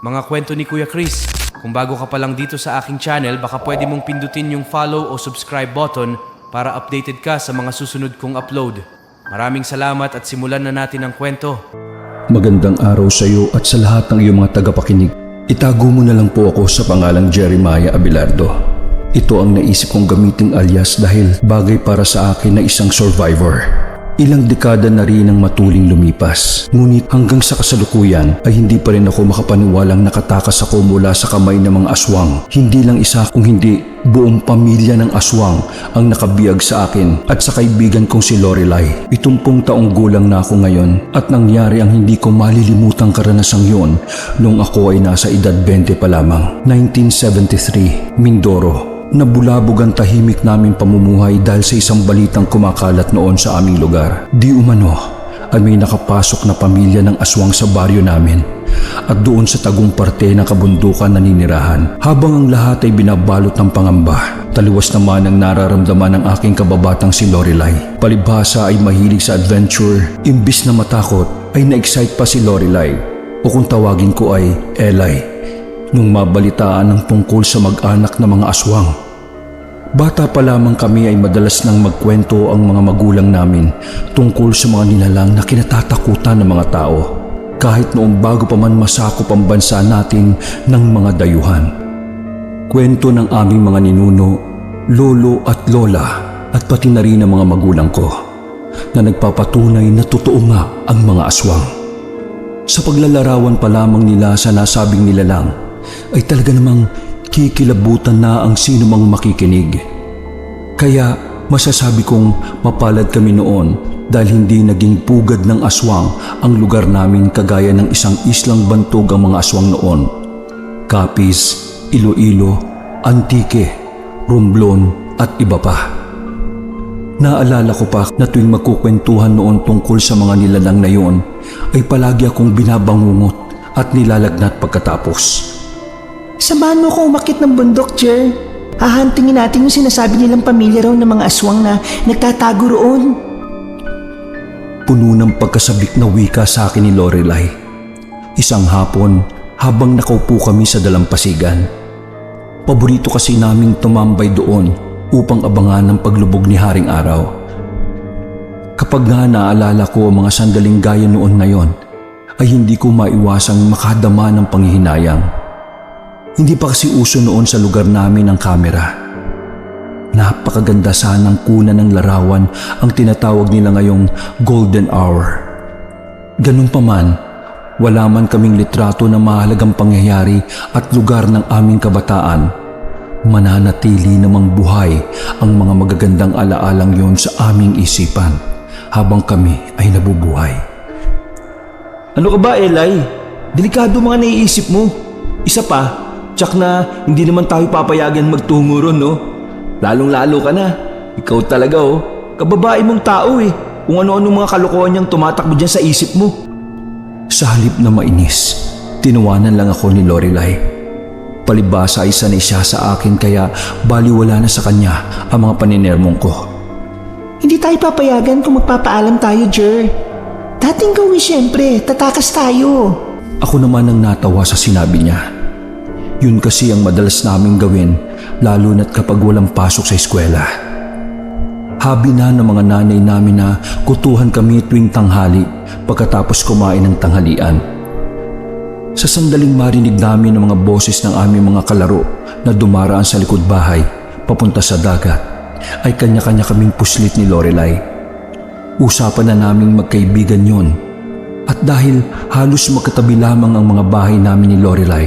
mga kwento ni Kuya Chris. Kung bago ka pa lang dito sa aking channel, baka pwede mong pindutin yung follow o subscribe button para updated ka sa mga susunod kong upload. Maraming salamat at simulan na natin ang kwento. Magandang araw sa iyo at sa lahat ng iyong mga tagapakinig. Itago mo na lang po ako sa pangalang Jeremiah Abelardo. Ito ang naisip kong gamiting alias dahil bagay para sa akin na isang survivor. Ilang dekada na rin ang matuling lumipas. Ngunit hanggang sa kasalukuyan ay hindi pa rin ako makapaniwalang nakatakas ako mula sa kamay ng mga aswang. Hindi lang isa kung hindi buong pamilya ng aswang ang nakabiyag sa akin at sa kaibigan kong si Lorelai. 70 taong gulang na ako ngayon at nangyari ang hindi ko malilimutang karanasang yon nung ako ay nasa edad 20 pa lamang. 1973, Mindoro. Nabulabog ang tahimik naming pamumuhay dahil sa isang balitang kumakalat noon sa aming lugar. Di umano ay may nakapasok na pamilya ng aswang sa baryo namin at doon sa tagong parte ng kabundukan naninirahan. Habang ang lahat ay binabalot ng pangamba, taliwas naman ang nararamdaman ng aking kababatang si Lorelai. Palibhasa ay mahilig sa adventure, imbis na matakot ay na-excite pa si Lorelai o kung tawagin ko ay Eli nung mabalitaan ng tungkol sa mag-anak na mga aswang. Bata pa lamang kami ay madalas nang magkwento ang mga magulang namin tungkol sa mga nilalang na kinatatakutan ng mga tao, kahit noong bago pa man masakop ang bansa natin ng mga dayuhan. Kwento ng aming mga ninuno, lolo at lola at pati na rin ang mga magulang ko na nagpapatunay na totoo nga ang mga aswang. Sa paglalarawan pa lamang nila sa nasabing nilalang ay talaga namang kikilabutan na ang sino mang makikinig. Kaya masasabi kong mapalad kami noon dahil hindi naging pugad ng aswang ang lugar namin kagaya ng isang islang bantog ang mga aswang noon. Capiz, Iloilo, Antique, Romblon at iba pa. Naalala ko pa na tuwing magkukwentuhan noon tungkol sa mga nilalang na yon ay palagi akong binabangungot at nilalagnat pagkatapos. Samahan mo ko umakit ng bundok, Jer. Hahantingin natin yung sinasabi nilang pamilya raw ng mga aswang na nagtatago roon. Puno ng pagkasabik na wika sa akin ni Lorelai. Isang hapon habang nakaupo kami sa dalampasigan. Paborito kasi naming tumambay doon upang abangan ang paglubog ni Haring Araw. Kapag nga naalala ko ang mga sandaling gaya noon ngayon, ay hindi ko maiwasang makadama ng panghihinayang. Hindi pa kasi uso noon sa lugar namin ang kamera. Napakaganda sanang kunan ng larawan ang tinatawag nila ngayong golden hour. Ganun pa man, wala man kaming litrato ng mahalagang pangyayari at lugar ng aming kabataan. Mananatili namang buhay ang mga magagandang alaalang yon sa aming isipan habang kami ay nabubuhay. Ano ka ba, Eli? Delikado mga naiisip mo. Isa pa, tsak na hindi naman tayo papayagan magtungo ron, no? Lalong-lalo ka na. Ikaw talaga, oh. Kababae mong tao, eh. Kung ano-ano mga kalokohan niyang tumatakbo dyan sa isip mo. Sa halip na mainis, tinuwanan lang ako ni Lorelai. Palibhasa ay sanay siya sa akin kaya baliwala na sa kanya ang mga paninermong ko. Hindi tayo papayagan kung magpapaalam tayo, Jer. Dating gawin siyempre, tatakas tayo. Ako naman ang natawa sa sinabi niya. Yun kasi ang madalas naming gawin, lalo na't kapag walang pasok sa eskwela. Habi na ng mga nanay namin na kutuhan kami tuwing tanghali pagkatapos kumain ng tanghalian. Sa sandaling marinig namin ang mga boses ng aming mga kalaro na dumaraan sa likod bahay papunta sa dagat, ay kanya-kanya kaming puslit ni Lorelai. Usapan na naming magkaibigan yon. At dahil halos magkatabi lamang ang mga bahay namin ni Lorelai,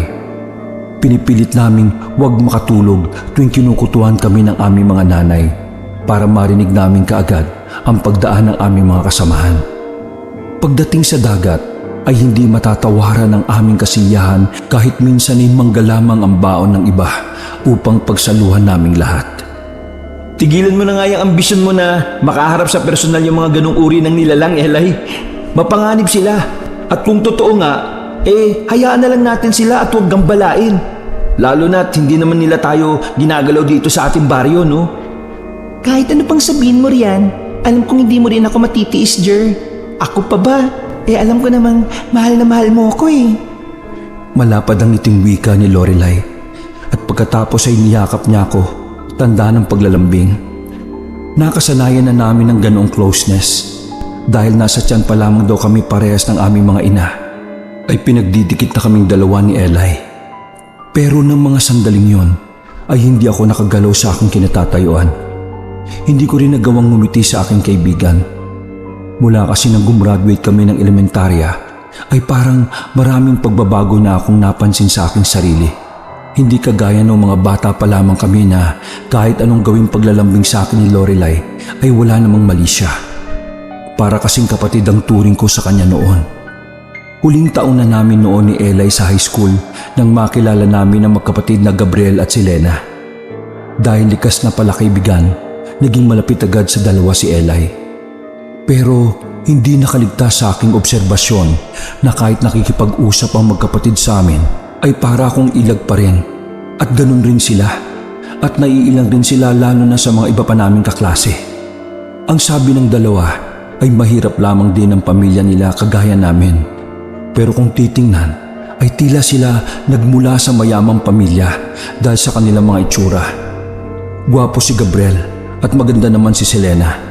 pinipilit naming huwag makatulog tuwing kinukutuhan kami ng aming mga nanay para marinig namin kaagad ang pagdaan ng aming mga kasamahan. Pagdating sa dagat ay hindi matatawaran ang aming kasiyahan kahit minsan ay mangga lamang ang baon ng iba upang pagsaluhan naming lahat. Tigilan mo na nga yung ambisyon mo na makaharap sa personal yung mga ganong uri ng nilalang, Eli. Mapanganib sila. At kung totoo nga, hayaan na lang natin sila at huwag gambalain. Lalo na't hindi naman nila tayo ginagalaw dito sa ating baryo, no? Kahit ano pang sabihin mo riyan, alam kong hindi mo rin ako matitiis, Jer. Ako pa ba? Alam ko namang mahal na mahal mo ako eh. Malapad ang iting wika ni Lorelai at pagkatapos ay niyakap niya ako, tanda ng paglalambing. Nakasanayan na namin ang ganoong closeness dahil nasa tiyan pa lamang daw kami parehas ng aming mga ina ay pinagdidikit na kaming dalawa ni Eli. Pero ng mga sandaling yon ay hindi ako nakagalaw sa aking kinatatayuan. Hindi ko rin nagawang ngumiti sa aking kaibigan. Mula kasi nang gumraduate kami ng elementarya ay parang maraming pagbabago na akong napansin sa aking sarili. Hindi kagaya ng mga bata pa lamang kami na kahit anong gawing paglalambing sa akin ni Lorelai ay wala namang mali siya. Para kasing kapatid ang turing ko sa kanya noon. Huling taon na namin noon ni Eli sa high school nang makilala namin ang magkapatid na Gabriel at Selena. Dahil likas na pala kaibigan, naging malapit agad sa dalawa si Eli. Pero hindi nakaligtas sa aking obserbasyon na kahit nakikipag-usap ang magkapatid sa amin ay para akong ilag pa rin. At ganun rin sila. At naiilang rin sila lalo na sa mga iba pa naming kaklase. Ang sabi ng dalawa ay mahirap lamang din ang pamilya nila kagaya namin. Pero kung titingnan ay tila sila nagmula sa mayamang pamilya dahil sa kanilang mga itsura. Gwapo si Gabriel at maganda naman si Selena.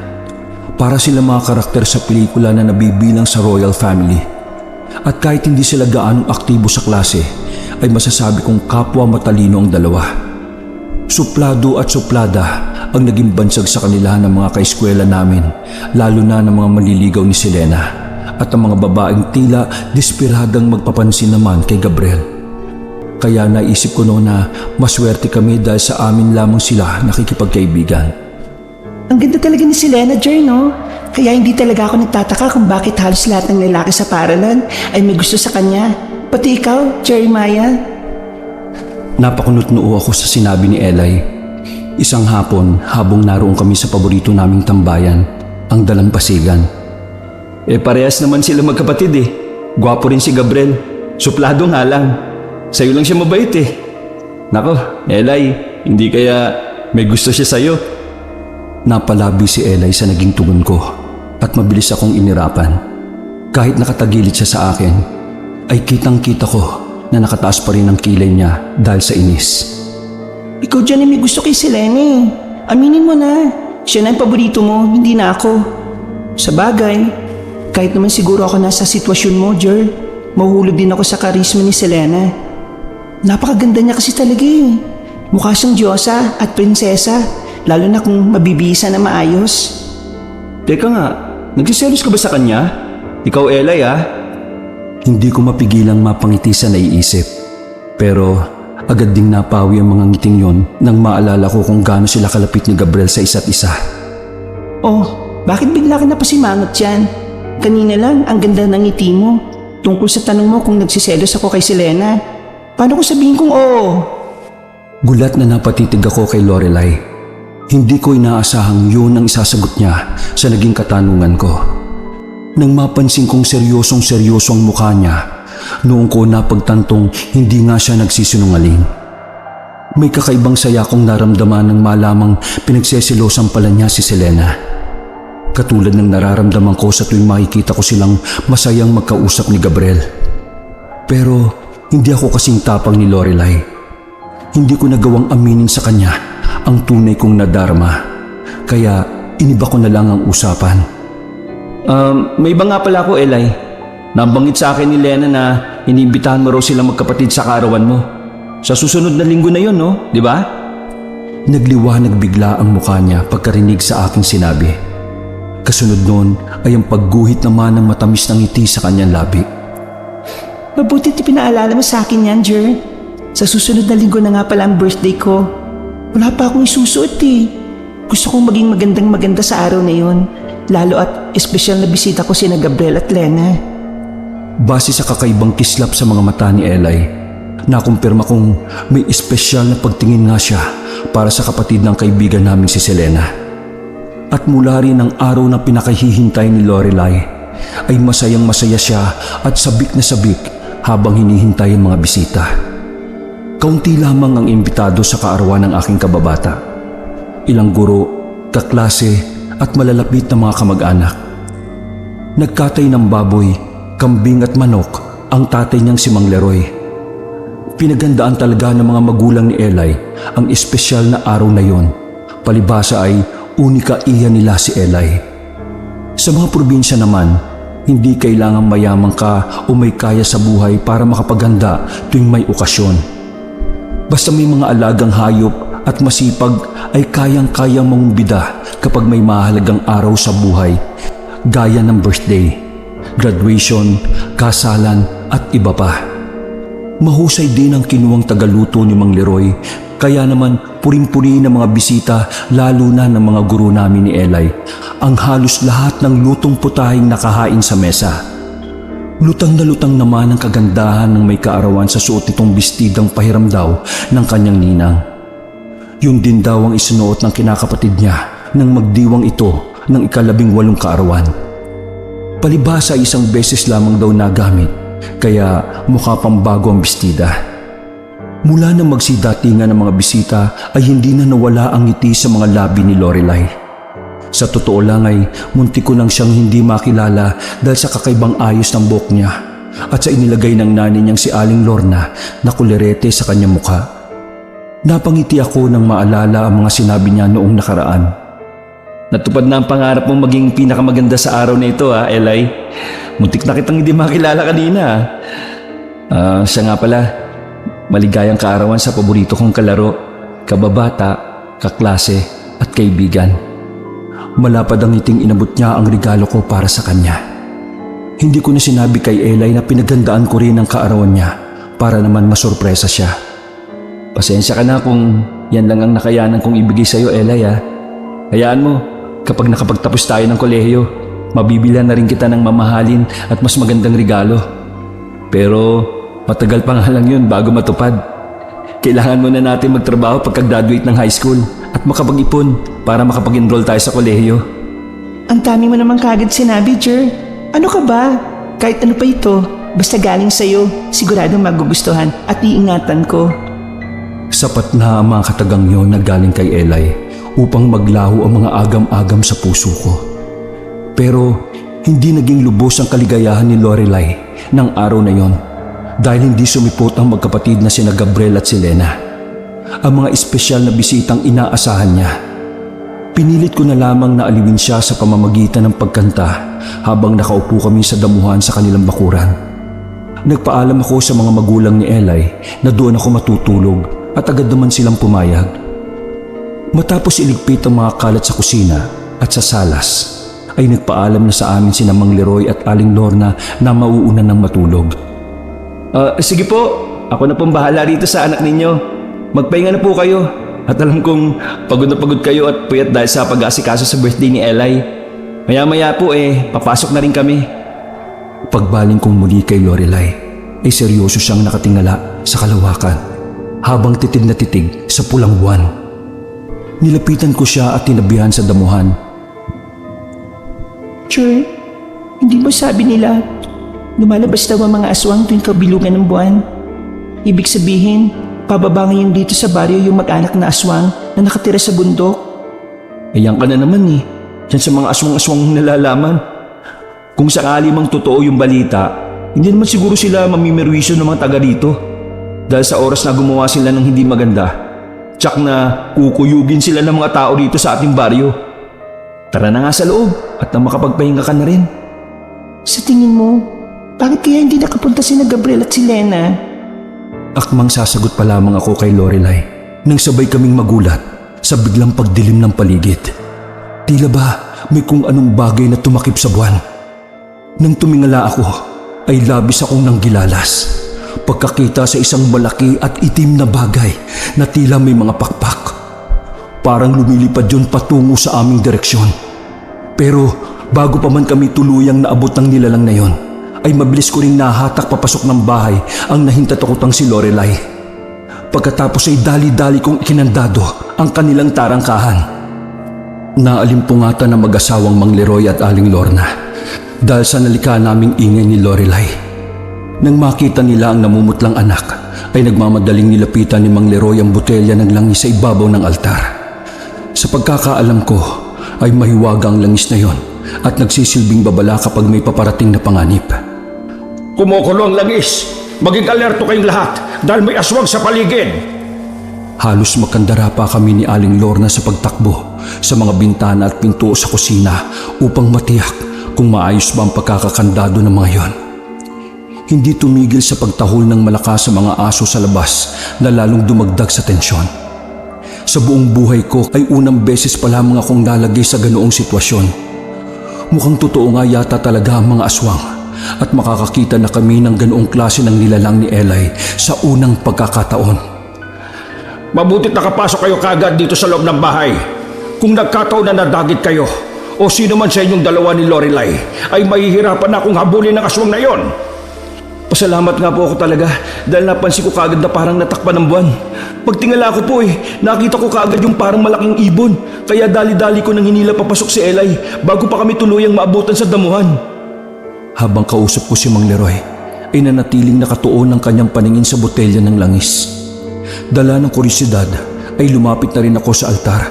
Para sila mga karakter sa pelikula na nabibilang sa royal family. At kahit hindi sila gaanong aktibo sa klase, ay masasabi kong kapwa matalino ang dalawa. Suplado at suplada ang naging bansag sa kanila ng mga kaeskwela namin, lalo na ng mga maliligaw ni Selena at ang mga babaeng tila desperadang magpapansin naman kay Gabriel. Kaya naisip ko noon na maswerte kami dahil sa amin lamang sila nakikipagkaibigan. Ang ganda talaga ni Selena, Jer, no? Kaya hindi talaga ako nagtataka kung bakit halos lahat ng lalaki sa paralan ay may gusto sa kanya. Pati ikaw, Jeremiah. Napakunot noo ako sa sinabi ni Eli. Isang hapon habang naroon kami sa paborito naming tambayan, ang Dalampasigan. Parehas naman sila magkapatid eh. Gwapo rin si Gabriel. Suplado nga lang. Sa'yo lang siya mabait eh. Nako, Eli, hindi kaya may gusto siya sa'yo? Napalabi si Eli sa naging tugon ko at mabilis akong inirapan. Kahit nakatagilid siya sa akin, ay kitang-kita ko na nakataas pa rin ang kilay niya dahil sa inis. Ikaw dyan ay may gusto kay Selena eh. Aminin mo na. Siya na ang paborito mo, hindi na ako. Sa bagay, kahit naman siguro ako nasa sitwasyon mo, Jer, mahuhulog din ako sa karisma ni Selena. Napakaganda niya kasi talaga eh. Mukha siyang diyosa at prinsesa, lalo na kung mabibisa na maayos. Teka nga, nagsiselos ka ba sa kanya? Ikaw, Eli ah. Hindi ko mapigilang mapangiti sa naiisip. Pero agad ding napawi ang mga ngiting yon nang maalala ko kung gaano sila kalapit ni Gabriel sa isa't isa. Oh, bakit bigla ka napasimangot yan? Kanina lang, ang ganda ng ngiti mo. Tungkol sa tanong mo kung nagsiselos ako kay Selena. Paano ko sabihin kong oo? Gulat na napatitig ako kay Lorelai. Hindi ko inaasahang yun ang isasagot niya sa naging katanungan ko. Nang mapansin kong seryosong-seryoso ang mukha niya, noong ko napagtantong hindi nga siya nagsisinungaling. May kakaibang saya kong naramdaman nang malamang pinagseselosan pala niya si Selena. Katulad ng nararamdaman ko sa tuwing makikita ko silang masayang magkausap ni Gabriel. Pero hindi ako kasing tapang ni Lorelai. Hindi ko nagawang aminin sa kanya ang tunay kong nadarama. Kaya iniba ko na lang ang usapan. May iba nga pala ako, Eli. Nabanggit sa akin ni Lena na iniimbitahan mo raw sila magkapatid sa kaarawan mo. Sa susunod na linggo na yon, no? Di ba? Nagliwanag bigla ang mukha niya pagkarinig sa aking sinabi. Kasunod noon ay ang pagguhit naman ng matamis ng ngiti sa kanyang labi. Mabuti pinaalala mo sa akin yan, Jer. Sa susunod na linggo na nga pala ang birthday ko. Wala pa akong isusuot eh. Gusto kong maging magandang-maganda sa araw na yon. Lalo at espesyal na bisita ko sina Gabriel at Lena. Base sa kakaibang kislap sa mga mata ni Eli, nakumpirma kong may espesyal na pagtingin nga siya para sa kapatid ng kaibigan namin si Selena. At mula rin ang araw na pinakahihintay ni Lorelai, ay masayang-masaya siya at sabik na sabik habang hinihintay ang mga bisita. Kaunti lamang ang imbitado sa kaarawan ng aking kababata. Ilang guro, kaklase, at malalapit na mga kamag-anak. Nagkatay ng baboy, kambing at manok ang tatay niyang si Mang Leroy. Pinagandaan talaga ng mga magulang ni Eli ang espesyal na araw na yon. Palibhasa ay unika iya nila si Eli. Sa mga probinsya naman, hindi kailangang mayaman ka o may kaya sa buhay para makapaganda tuwing may okasyon. Basta may mga alagang hayop at masipag ay kayang-kayang mangumbida kapag may mahalagang araw sa buhay, gaya ng birthday, graduation, kasalan at iba pa. Mahusay din ang kinuwang tagaluto ni Mang Leroy, kaya naman puring-puri ng mga bisita, lalo na ng mga guro namin ni Eli, ang halos lahat ng lutong putahing nakahain sa mesa. Lutang na lutang naman ang kagandahan ng may kaarawan sa suot nitong bestidang pahiram daw ng kanyang ninang. Yun din daw ang isinuot ng kinakapatid niya nang magdiwang ito ng 18 kaarawan. Palibhasa isang beses lamang daw nagamit, kaya mukha pang bago ang bestida. Mula nang magsidatingan ng mga bisita ay hindi na nawala ang ngiti sa mga labi ni Lorelai. Sa totoo lang ay munti ko nang siyang hindi makilala dahil sa kakaibang ayos ng buhok niya at sa inilagay ng nanay niyang si Aling Lorna na kulerete sa kanyang mukha. Napangiti ako nang maalala ang mga sinabi niya noong nakaraan. Natupad na ang pangarap mong maging pinakamaganda sa araw na ito, Eli. Muntik na kitang hindi makilala kanina. Siya nga pala, maligayang kaarawan sa paborito kong kalaro, kababata, kaklase at kaibigan. Malapad ang ngiting inabot niya ang regalo ko para sa kanya. Hindi ko na sinabi kay Eli na pinagandaan ko rin ang kaarawan niya para naman masurpresa siya. Pasensya ka na kung yan lang ang nakayanan kong ibigay sa iyo, Eli. Hayaan mo, kapag nakapagtapos tayo ng kolehiyo, mabibilan na rin kita ng mamahalin at mas magandang regalo. Pero matagal pa nga lang yun bago matupad. Kailangan muna natin magtrabaho pagka-graduate ng high school at makapag-ipon para makapag-enroll tayo sa kolehiyo. Ang dami mo naman kagad sinabi, Jer. Ano ka ba? Kahit ano pa ito, basta galing sa'yo, siguradong magugustuhan at iingatan ko. Sapat na ang mga katagang yon na galing kay Eli upang maglaho ang mga agam-agam sa puso ko. Pero hindi naging lubos ang kaligayahan ni Lorelai ng araw na yon dahil hindi sumipot ang magkapatid na sina Gabriel at si Lena, ang mga espesyal na bisitang inaasahan niya. Pinilit ko na lamang na aliwin siya sa pamamagitan ng pagkanta habang nakaupo kami sa damuhan sa kanilang bakuran. Nagpaalam ako sa mga magulang ni Eli na doon ako matutulog at agad naman silang pumayag. Matapos iligpit ang mga kalat sa kusina at sa salas, ay nagpaalam na sa amin sina Mang Leroy at Aling Lorna na mauuna ng matulog. Sige po, ako na pong bahala rito sa anak ninyo. Magpahinga na po kayo. At alam kong pagod na pagod kayo at puyat dahil sa pag-aasikaso sa birthday ni Eli. Maya-maya po papasok na rin kami. Pagbaling kong muli kay Lorelai, ay seryoso siyang nakatingala sa kalawakan habang titig na titig sa pulang buwan. Nilapitan ko siya at tinabihan sa damuhan. Jer, hindi ba sabi nila lumalabas daw ang mga aswang tuwing kabilugan ng buwan? Ibig sabihin, pababa ngayon dito sa baryo yung mag-anak na aswang na nakatira sa bundok? Ayan ka na naman Diyan sa mga aswang-aswang mong nalalaman. Kung sakali mang totoo yung balita, hindi naman siguro sila mamimerwisyo ng mga taga rito. Dahil sa oras na gumawa sila ng hindi maganda, tsak na kukuyugin sila ng mga tao dito sa ating baryo. Tara na nga sa loob at na makapagpahinga ka na rin. Sa tingin mo, bakit kaya hindi nakapunta sina Gabriel at si Lena? Akmang sasagot pa lamang ako kay Lorelai nang sabay kaming magulat sa biglang pagdilim ng paligid. Tila ba may kung anong bagay na tumakip sa buwan. Nang tumingala ako, ay labis akong nanggilalas. Pagkakita sa isang malaki at itim na bagay na tila may mga pakpak. Parang lumilipad yun patungo sa aming direksyon. Pero bago pa man kami tuluyang naabot ng nilalang na yon, ay mabilis ko ring nahatak papasok ng bahay ang nahintatakotang si Lorelai. Pagkatapos ay dali-dali kong ikinandado ang kanilang tarangkahan. Naalimpungatan ng mag-asawang Mang Leroy at Aling Lorna dahil sa nalika naming ingay ni Lorelai. Nang makita nila ang namumutlang anak, ay nagmamadaling nilapitan ni Mang Leroy ang botelya ng langis sa ibabaw ng altar. Sa pagkakaalam ko, ay mahiwaga ang langis na yon at nagsisilbing babala kapag may paparating na panganib. Kumukulo ang langis! Maging alerto kayong lahat dahil may aswang sa paligid. Halos magkandara pa kami ni Aling Lorna sa pagtakbo sa mga bintana at pinto sa kusina upang matiyak kung maayos ba ang pagkakakandado ng mga yon. Hindi tumigil sa pagtahol ng malakas sa mga aso sa labas na lalong dumagdag sa tensyon. Sa buong buhay ko ay unang beses pa lamang akong nalagay sa ganoong sitwasyon. Mukhang totoo nga yata talaga ang mga aswang at makakakita na kami ng ganoong klase ng nilalang ni Eli sa unang pagkakataon. Mabutit nakapasok kayo kagad dito sa loob ng bahay. Kung nagkataon na nadagit kayo o sino man sa inyong dalawa ni Lorelai ay mahihirapan na akong habulin ng aswang na yon. Pasalamat nga po ako talaga dahil napansin ko kagad na parang natakpan ng buwan. Pagtingala ko po nakita ko kagad yung parang malaking ibon. Kaya dali-dali ko nang hinila papasok si Eli bago pa kami tuluyang maabutan sa damuhan. Habang kausap ko si Mang Leroy, ay nanatiling nakatuon ang kanyang paningin sa botelya ng langis. Dala ng kuryosidad ay lumapit na rin ako sa altar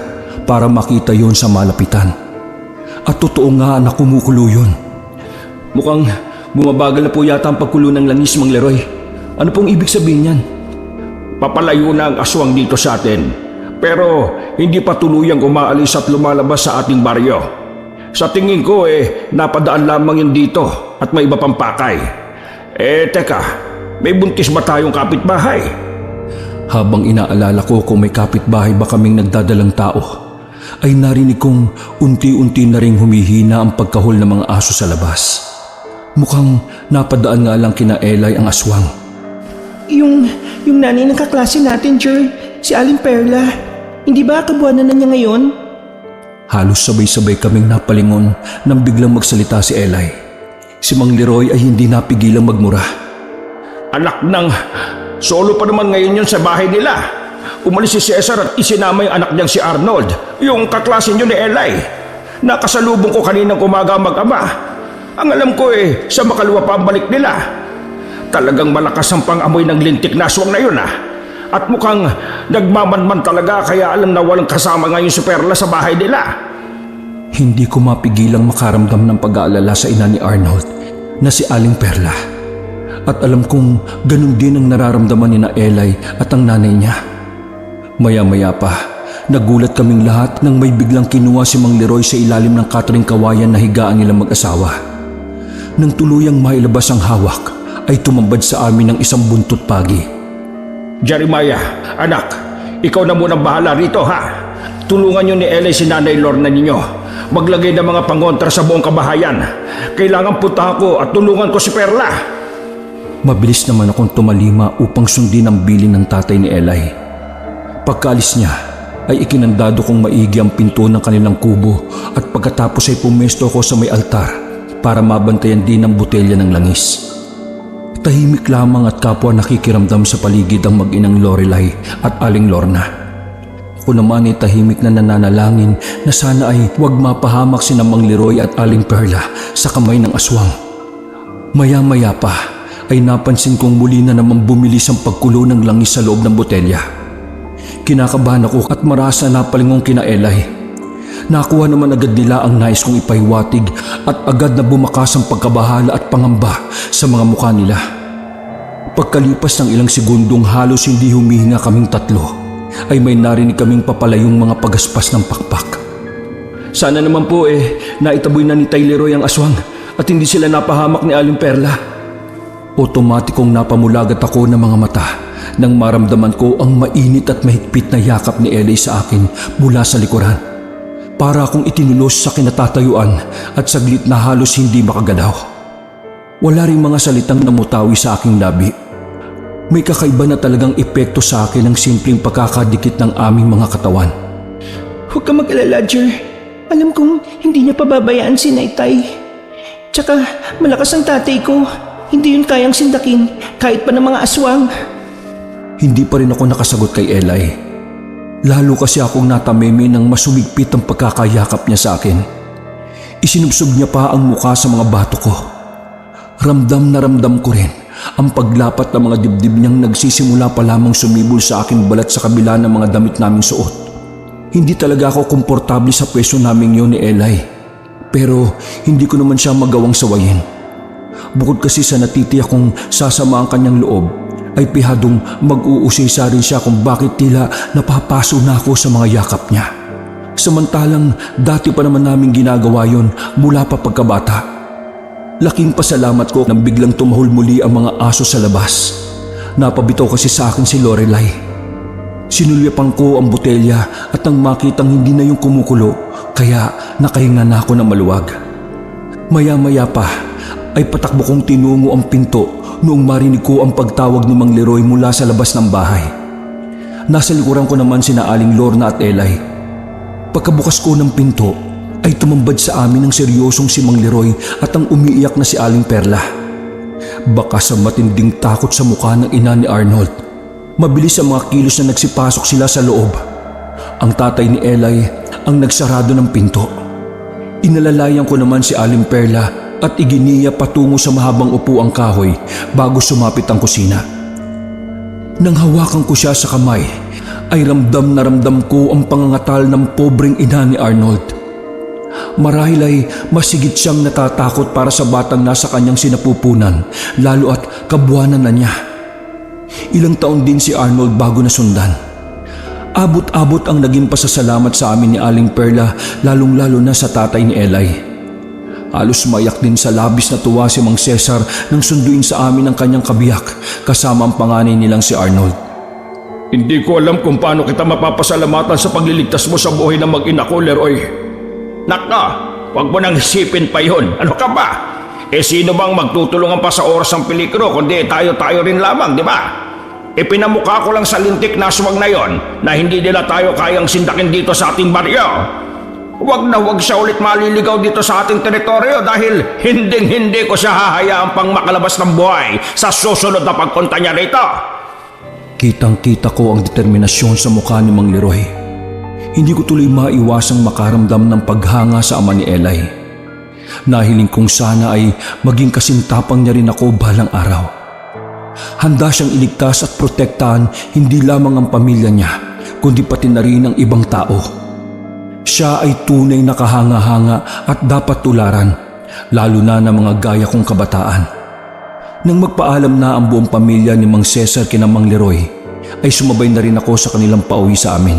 para makita yon sa malapitan. At totoo nga na kumukulo yun. Mukhang bumabagal na po yata ang pagkulo ng langis, Mang Leroy. Ano pong ibig sabihin yan? Papalayo na ang aswang dito sa atin. Pero hindi pa tuluyang umaalis at lumalabas sa ating baryo. Sa tingin ko napadaan lamang yun dito at may iba pang pakay. Teka, may buntis ba tayong kapitbahay? Habang inaalala ko kung may kapitbahay ba kaming nagdadalang tao, ay narinig kong unti-unti na ring humihina ang pagkahol ng mga aso sa labas. Mukhang napadaan nga lang kina Eli ang aswang. Yung nanay ng kaklase natin, Jer, si Aling Perla. Hindi ba kabuwanan na niya ngayon? Halos sabay-sabay kaming napalingon nang biglang magsalita si Eli. Si Mang Leroy ay hindi napigilang magmura. Anak ng... Solo pa naman ngayon yun sa bahay nila. Umalis si Cesar at isinama yung anak niyang si Arnold, yung kaklase niyo ni Eli. Nakasalubong ko kaninang umaga mag-ama. Ang alam ko sa makalawa pa ang balik nila. Talagang malakas ang pang-amoy ng lintik na aswang na yun At mukhang nagmamanman talaga kaya alam na walang kasama ngayon si Perla sa bahay nila. Hindi ko mapigilang makaramdam ng pag-aalala sa ina ni Arnold na si Aling Perla. At alam kong ganun din ang nararamdaman ni na Eli at ang nanay niya. Maya-maya pa, nagulat kaming lahat nang may biglang kinuha si Mang Leroy sa ilalim ng katring kawayan na higaan nilang mag-asawa. Nang tuluyang mailabas ang hawak, ay tumambad sa amin ng isang buntot pagi. Jeremiah, anak, ikaw na munang bahala rito Tulungan niyo ni Eli si Nanay Lorna ninyo. Maglagay ng mga pangontra sa buong kabahayan. Kailangan punta ako at tulungan ko si Perla. Mabilis naman akong tumalima upang sundin ang bilin ng tatay ni Eli. Pagkaalis niya, ay ikinandado kong maigi ang pinto ng kanilang kubo at pagkatapos ay pumesto ako sa may altar para mabantayan din ang botelya ng langis. Tahimik lamang at kapwa nakikiramdam sa paligid ang mag-inang Lorelai at Aling Lorna. Ako naman ay tahimik na nananalangin na sana ay huwag mapahamak sina Mang Leroy at Aling Perla sa kamay ng aswang. Maya-maya pa ay napansin kong muli na naman bumilis ang pagkulo ng langis sa loob ng botelya. Kinakabahan ako at marasa napalingong kina Eli. Nakuha naman agad nila ang nais kong ipahiwatig at agad na bumakas ang pagkabahala at pangamba sa mga mukha nila. Pagkalipas ng ilang segundong halos hindi humihinga kaming tatlo, ay may narinig kaming papalayong mga pagaspas ng pakpak. Sana naman po naitaboy na ni Tay Leroy ang aswang at hindi sila napahamak ni Aling Perla. Otomatikong napamulagat ako ng mga mata nang maramdaman ko ang mainit at mahigpit na yakap ni Eli sa akin mula sa likuran. Para akong itinulos sa kinatatayuan at saglit na halos hindi makagalaw. Wala ring mga salitang namutawi sa aking labi. May kakaiba na talagang epekto sa akin ang simpleng pagkakadikit ng aming mga katawan. Huwag ka mag-alala, Jer. Alam kong hindi niya pababayaan si Naitay. Tsaka malakas ang tatay ko. Hindi yun kayang sindakin kahit pa ng mga aswang. Hindi pa rin ako nakasagot kay Eli. Lalo kasi akong natameme nang masumigpit ang pagkakayakap niya sa akin. Isinubsob niya pa ang mukha sa mga bato ko. Ramdam na ramdam ko rin ang paglapat ng mga dibdib niyang nagsisimula pa lamang sumibol sa aking balat sa kabila ng mga damit naming suot. Hindi talaga ako komportable sa pwesto naming yun ni Eli. Pero hindi ko naman siya magawang sawayin. Bukod kasi sa natitiyak kong sasama ang kanyang loob, ay pihadong mag-uusisa rin siya kung bakit tila napapaso na ako sa mga yakap niya. Samantalang dati pa naman namin ginagawa yon mula pa pagkabata. Laking pasalamat ko nang biglang tumahol muli ang mga aso sa labas. Napabitaw kasi sa akin si Lorelai. Sinulyapan ko ang botelya at nang makitang hindi na yung kumukulo, kaya nakahinga na ako ng maluwag. Maya-maya pa ay patakbo kong tinungo ang pinto noong marinig ko ang pagtawag ni Mang Leroy mula sa labas ng bahay. Nasa likuran ko naman sina Aling Lorna at Elay. Pagkabukas ko ng pinto ay tumambad sa amin ang seryosong si Mang Leroy at ang umiiyak na si Aling Perla. Baka sa matinding takot sa mukha ng ina ni Arnold, mabilis ang mga kilos na nagsipasok sila sa loob. Ang tatay ni Elay ang nagsarado ng pinto. Inalalayan ko naman si Aling Perla at iginiya patungo sa mahabang upuang kahoy bago sumapit ang kusina. Nang hawakan ko siya sa kamay, ay ramdam na ramdam ko ang pangangatal ng pobreng ina ni Arnold. Marahil ay masigit siyang natatakot para sa batang nasa kanyang sinapupunan, lalo at kabuwanan na niya. Ilang taon din si Arnold bago nasundan. Abot-abot ang naging pasasalamat sa amin ni Aling Perla, lalong-lalo na sa tatay ni Elay. Halos mayak din sa labis na tuwa si Mang Cesar nang sunduin sa amin ang kanyang kabiyak kasama ang panganay nilang si Arnold. Hindi ko alam kung paano kita mapapasalamatan sa pagliligtas mo sa buhay ng mag-ina ko, Leroy. Naka, huwag mo nang isipin pa yun. Ano ka ba? Sino bang magtutulungan pa sa oras ng peligro kundi tayo-tayo rin lamang, di ba? Pinamukha ko lang sa lintik na aswang na yon na hindi nila tayo kayang sindakin dito sa ating baryo. Huwag na huwag siya ulit maliligaw dito sa ating teritoryo dahil hinding-hindi ko siya hahayaang pang makalabas ng buhay sa susunod na pagpunta niya rito. Kitang-kita ko ang determinasyon sa mukha ni Mang Leroy. Hindi ko tuloy maiwasang makaramdam ng paghanga sa ama ni Elay. Nahiling kong sana ay maging kasintapang niya rin ako balang araw. Handa siyang iligtas at protektahan hindi lamang ang pamilya niya, kundi pati na rin ang ibang tao. Siya ay tunay na kahanga-hanga at dapat tularan, lalo na ng mga gaya kong kabataan. Nang magpaalam na ang buong pamilya ni Mang Cesar kina Mang Leroy, ay sumabay na rin ako sa kanilang pauwi sa amin.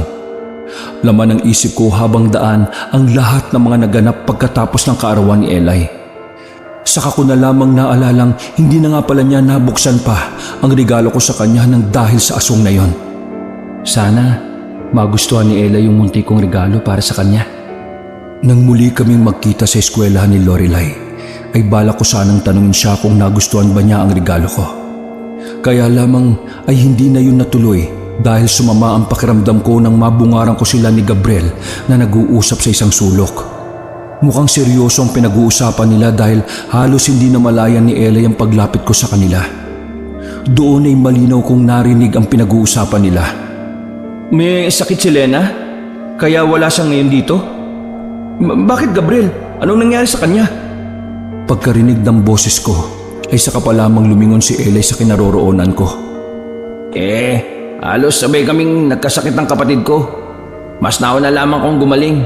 Laman ang isip ko habang daan ang lahat ng mga naganap pagkatapos ng kaarawan ni Elay. Saka ko na lamang naalalang hindi na nga pala niya nabuksan pa ang regalo ko sa kanya ng dahil sa aswang na yon. Sana magustuhan ni Elay yung munti kong regalo para sa kanya. Nang muli kaming magkita sa eskwelahan ni Lorelai, ay balak ko sanang tanungin siya kung nagustuhan ba niya ang regalo ko. Kaya lamang ay hindi na yun natuloy dahil sumama ang pakiramdam ko nang mabungaran ko sila ni Gabriel na nag-uusap sa isang sulok. Mukhang seryoso ang pinag-uusapan nila dahil halos hindi na malayan ni Elay ang paglapit ko sa kanila. Doon ay malinaw kong narinig ang pinag-uusapan nila. May sakit si Lena? Kaya wala siya ngayon dito? Bakit, Gabriel? Anong nangyari sa kanya? Pagkarinig ng boses ko ay saka pa lamang lumingon si Elay sa kinaroroonan ko. Halos sabay kaming nagkasakit ng kapatid ko. Mas nauna lamang kong gumaling.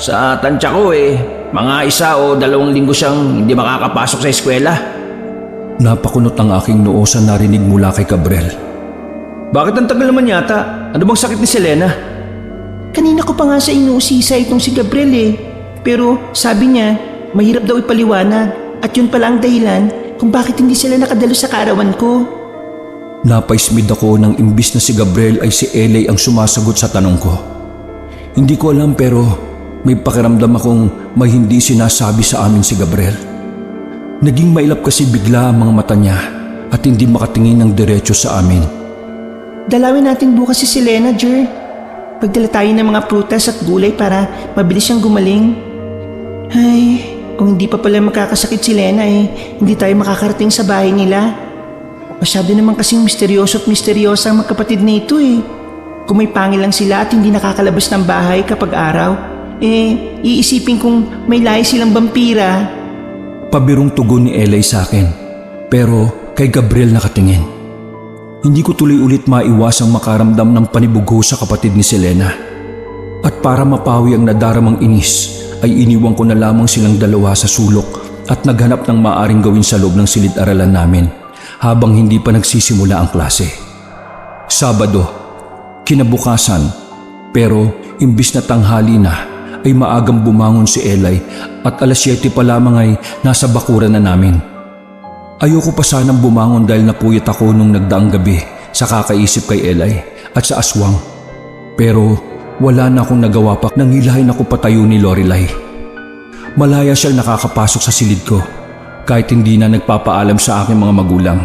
Sa tansya ko mga 1 o 2 linggo siyang hindi makakapasok sa eskwela. Napakunot ang aking noo sa narinig mula kay Gabriel. Bakit ang tagal naman yata? Ano bang sakit ni Selena? Kanina ko pa nga sa inuusisa itong si Gabriel Pero sabi niya, mahirap daw ipaliwanag at yun pala ang dahilan kung bakit hindi sila nakadalo sa kaarawan ko. Napaismid ako nang imbis na si Gabriel ay si Elay ang sumasagot sa tanong ko. Hindi ko alam pero may pakiramdam akong may hindi sinasabi sa amin si Gabriel. Naging mailap kasi bigla ang mga mata niya at hindi makatingin ng diretso sa amin. Dalawin natin bukas si Selena, Jer. Pagdala tayo ng mga prutas at gulay para mabilis siyang gumaling. Ay, kung hindi pa pala makakasakit si Lena hindi tayo makakarating sa bahay nila. Masyado naman kasing misteryoso at misteryosa ang magkapatid na ito Kung may pangil lang sila at hindi nakakalabas ng bahay kapag araw, iisipin kung may lahi silang vampira. Pabirong tugon ni Elay sa akin, pero kay Gabriel nakatingin. Hindi ko tuloy ulit maiwasang makaramdam ng panibugo sa kapatid ni Selena. At para mapawi ang nadaramang inis, ay iniwan ko na lamang silang dalawa sa sulok at naghanap ng maaring gawin sa loob ng silid-aralan namin habang hindi pa nagsisimula ang klase. Sabado, kinabukasan, pero imbis na tanghali na ay maagang bumangon si Eli at alas 7 pa lamang ay nasa bakuran na namin. Ayoko pa sanang bumangon dahil napuyat ako nung nagdaang gabi sa kakaisip kay Eli at sa aswang. Pero wala na akong nagawa pa nang hilahin ako patayo ni Lorelai. Malaya siyang nakakapasok sa silid ko kahit hindi na nagpapaalam sa aking mga magulang.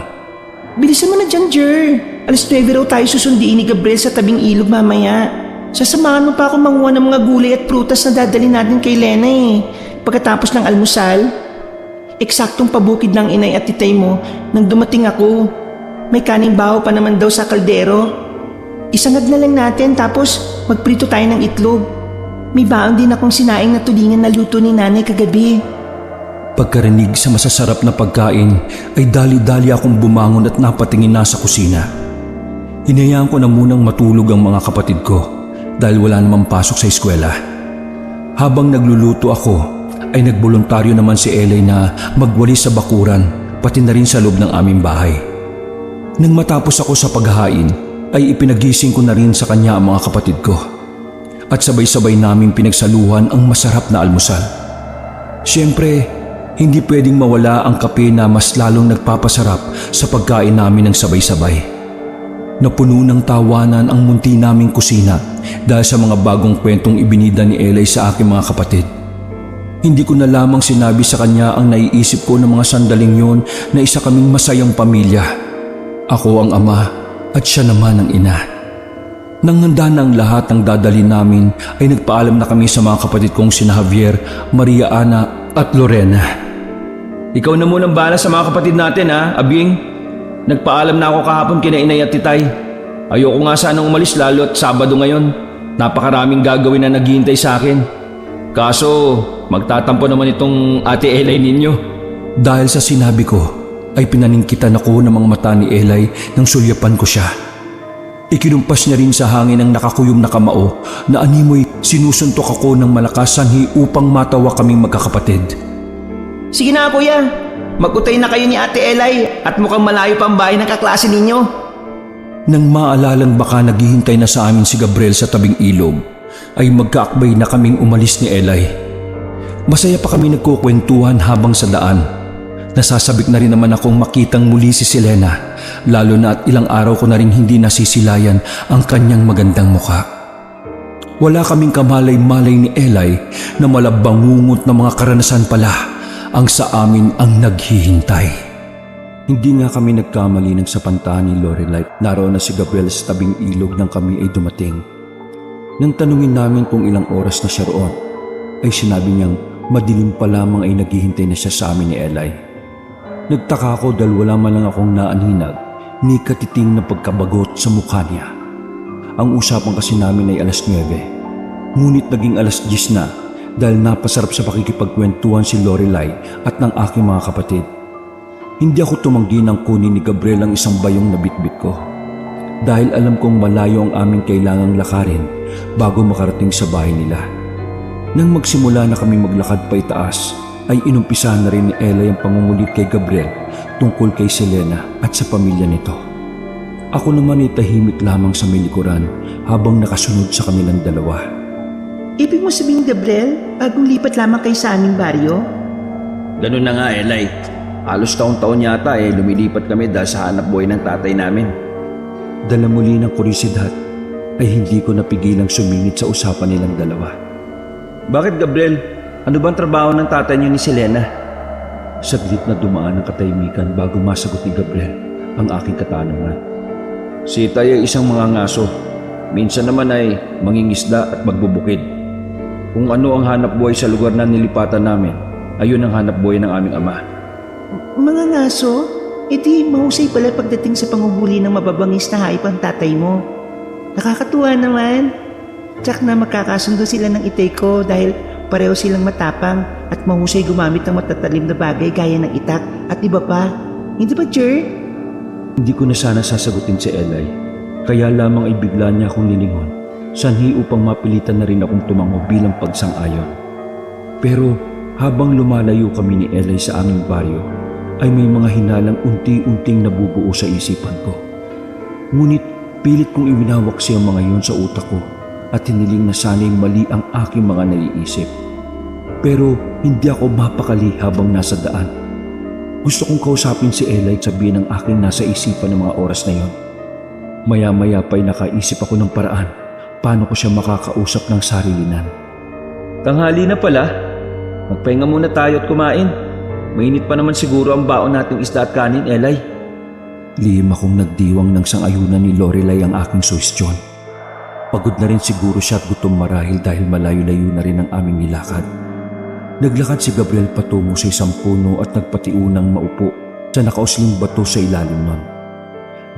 Bilisan mo na dyan, Jer. Alas 9 raw tayo susundiin ni Gabriel sa tabing ilog mamaya. Sasamahan mo pa ako manguha ng mga gulay at prutas na dadali natin kay Lena eh. Pagkatapos ng almusal, eksaktong pabukid ng inay at titay mo nang dumating ako. May kaning baho pa naman daw sa kaldero. Isangag na lang natin tapos magprito tayo ng itlog. May baon din akong sinaing na tulingan na luto ni nanay kagabi. Pagkarinig sa masasarap na pagkain ay dali-dali akong bumangon at napatingin na sa kusina. Hinayaan ko na munang matulog ang mga kapatid ko dahil wala namang pasok sa eskwela. Habang nagluluto ako ay nagboluntaryo naman si Eli na magwalis sa bakuran pati na rin sa loob ng aming bahay. Nang matapos ako sa paghahain ay ipinagising ko na rin sa kanya ang mga kapatid ko at sabay-sabay naming pinagsaluhan ang masarap na almusal. Siyempre, hindi pwedeng mawala ang kape na mas lalong nagpapasarap sa pagkain namin ng sabay-sabay. Napuno ng tawanan ang munti naming kusina dahil sa mga bagong kwentong ibinida ni Eli sa aking mga kapatid. Hindi ko na lamang sinabi sa kanya ang naiisip ko ng mga sandaling yon na isa kaming masayang pamilya. Ako ang ama at siya naman ang ina. Nang handa na ang lahat ng dadalhin namin ay nagpaalam na kami sa mga kapatid kong sina Javier, Maria Ana at Lorena. Ikaw na munang bahala sa mga kapatid natin ha, Abing. Nagpaalam na ako kahapon kina inay at titay. Ayoko nga sanang umalis lalo at Sabado ngayon. Napakaraming gagawin na naghihintay sa akin. Kaso magtatampo naman itong ate Eli ninyo. Dahil sa sinabi ko ay pinaningkitan ako ng mga mata ni Eli nang sulyapan ko siya. Ikinumpas niya rin sa hangin ang nakakuyom na kamao na animoy sinusuntok ako ng malakas sanhi upang matawa kaming magkakapatid. Sige na kuya, mag-utay na kayo ni Ate Eli at mukhang malayo pa ang bahay ng kaklase ninyo. Nang maalalang baka naghihintay na sa amin si Gabriel sa tabing ilog, ay magkaakbay na kaming umalis ni Eli. Masaya pa kami nagkukwentuhan habang sa daan. Nasasabik na rin naman akong makitang muli si Selena, lalo na at ilang araw ko na rin hindi nasisilayan ang kanyang magandang mukha. Wala kaming kamalay-malay ni Eli na malabangungot na mga karanasan pala ang sa amin ang naghihintay. Hindi nga kami nagkamali ng sapantahan ni Lorelai. Naroon na si Gabriel sa tabing ilog nang kami ay dumating. Nang tanungin namin kung ilang oras na siya roon, ay sinabi niyang madilim pa lamang ay naghihintay na siya sa amin ni Eli. Nagtaka ako dahil wala man lang akong naanhinag ni katiting na pagkabagot sa mukha niya. Ang usapan kasi namin ay alas 9, ngunit naging alas 10 na dahil napasarap sa pakikipagkwentuhan si Lorelai at ng aking mga kapatid. Hindi ako tumanggi nang kunin ni Gabriel ang isang bayong na bitbit ko dahil alam kong malayo ang aming kailangang lakarin bago makarating sa bahay nila. Nang magsimula na kami maglakad pa itaas, ay inumpisahan na rin ni Eli ang pangungulit kay Gabriel tungkol kay Selena at sa pamilya nito. Ako naman ay tahimik lamang sa may likuran habang nakasunod sa kanilang dalawa. Ibig mo sabihin, Gabriel, bagong lipat lamang kayo sa aming baryo? Ganun na nga, Eli. Halos taon-taon yata lumilipat kami dahil sa hanap buhay ng tatay namin. Dala muli ng kurisidad ay hindi ko napigilang sumingit sa usapan nilang dalawa. Bakit, Gabriel? Ano bang trabaho ng tatay niyo ni Selena? Saglit na dumaan ang katahimikan bago masagot ni Gabriel ang aking katanungan. Si Tay ay isang mangangaso. Minsan naman ay mangingisda at magbubukid. Kung ano ang hanap buhay sa lugar na nilipatan namin, ayun ang hanap buhay ng aming ama. Mga ngaso? Edi mahusay pala pagdating sa panguhuli ng mababangis na hayop ang tatay mo. Nakakatuwa naman. Tsak na makakasundo sila ng itay ko dahil pareho silang matapang at mahusay gumamit ng matatalim na bagay gaya ng itak at iba pa. Hindi ba, Jer? Hindi ko na sana sasagutin si Eli, kaya lamang ay bigla niya akong nilingon, sanhi upang mapilitan na rin akong tumango bilang pagsang-ayon. Pero Habang lumalayo kami ni Eli sa aming baryo, ay may mga hinalang unti-unting nabubuo sa isipan ko. Ngunit pilit kong iwinawaksi ang mga yun sa utak ko at hiniling na sana'y mali ang aking mga naiisip. Pero hindi ako mapakali habang nasa daan. Gusto kong kausapin si Eli at sabihin ang aking nasa isipan ng mga oras na yon. Maya-maya pa'y nakaisip ako ng paraan paano ko siya makakausap ng sarilinan. Tanghali na pala. Magpahinga muna tayo at kumain. Mainit pa naman siguro ang baon nating isda at kanin, Eli. Lihim akong nagdiwang ng sang-ayunan ni Lorelai ang aking suwestyon. Pagod na rin siguro siya at gutom marahil dahil malayo-layo na rin ang aming nilakad. Naglakad si Gabriel patungo sa isang puno at nagpatiunang maupo sa nakausling bato sa ilalim nun.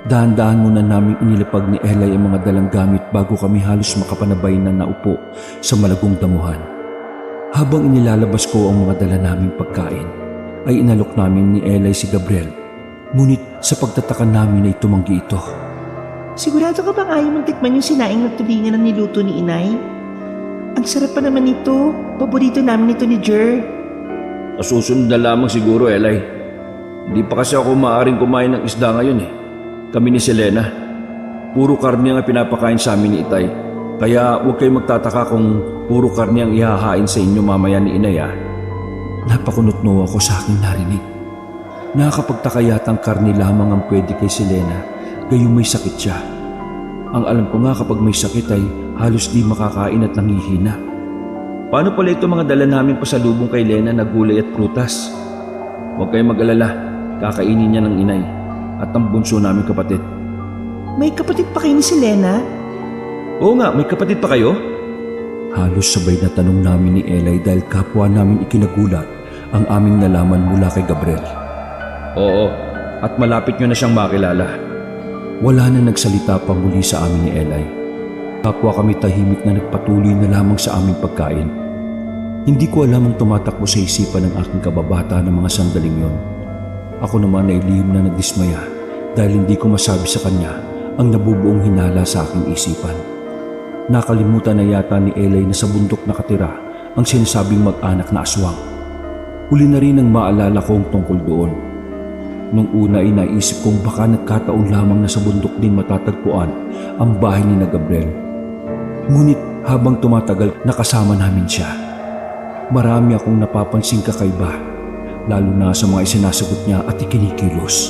Dahan-dahan muna naming inilapag ni Eli ang mga dalang gamit bago kami halos makapanabay na naupo sa malagong damuhan. Habang inilalabas ko ang mga dala naming pagkain, ay inalok namin ni Eli si Gabriel. Ngunit sa pagtataka namin ay tumanggi ito. Sigurado ka bang ayaw mong tikman yung sinaing na tulingan na niluto ni Inay? Ang sarap pa naman ito. Paborito namin ito ni Jer. Susunod na lamang siguro, Eli. Hindi pa kasi ako maaaring kumain ng isda ngayon eh. Kami ni Selena. Puro karne ang pinapakain sa amin ni Itay. Kaya huwag kayong magtataka kung puro karne ang ihahain sa inyo mamaya ni Inay ah. Napakunotno ako sa aking narinig. Nakakapagtaka yatang karne lamang ang pwede kay Selena, gayong may sakit siya. Ang alam ko nga kapag may sakit ay halos di makakain at nangihina. Paano pala ito mga dala namin pasalubong kay Lena na gulay at prutas? Huwag kayong mag-alala, kakainin niya ng Inay at ang bunso namin kapatid. May kapatid pa kayo ni Selena? Oo nga, may kapatid pa kayo? Halos sabay na tanong namin ni Eli dahil kapwa namin ikinagulat ang aming nalaman mula kay Gabriel. Oo, at malapit nyo na siyang makilala. Wala na nagsalita pa muli sa amin ni Eli. Kapwa kami tahimik na nagpatuloy na lamang sa aming pagkain. Hindi ko alam ang tumatakbo sa isipan ng aking kababata ng mga sandaling yon. Ako naman ay lihim na nagdismaya dahil hindi ko masabi sa kanya ang nabubuong hinala sa aking isipan. Nakalimutan na yata ni Eli na sa bundok nakatira ang sinasabing mag-anak na aswang. Huli na rin ang maalala kong tungkol doon. Nung una ay naisip kong baka nagkataon lamang na sa bundok din matatagpuan ang bahay ni na Gabriel. Ngunit habang tumatagal nakasama namin siya. Marami akong napapansing kakaiba, lalo na sa mga isinasagot niya at ikinikilos.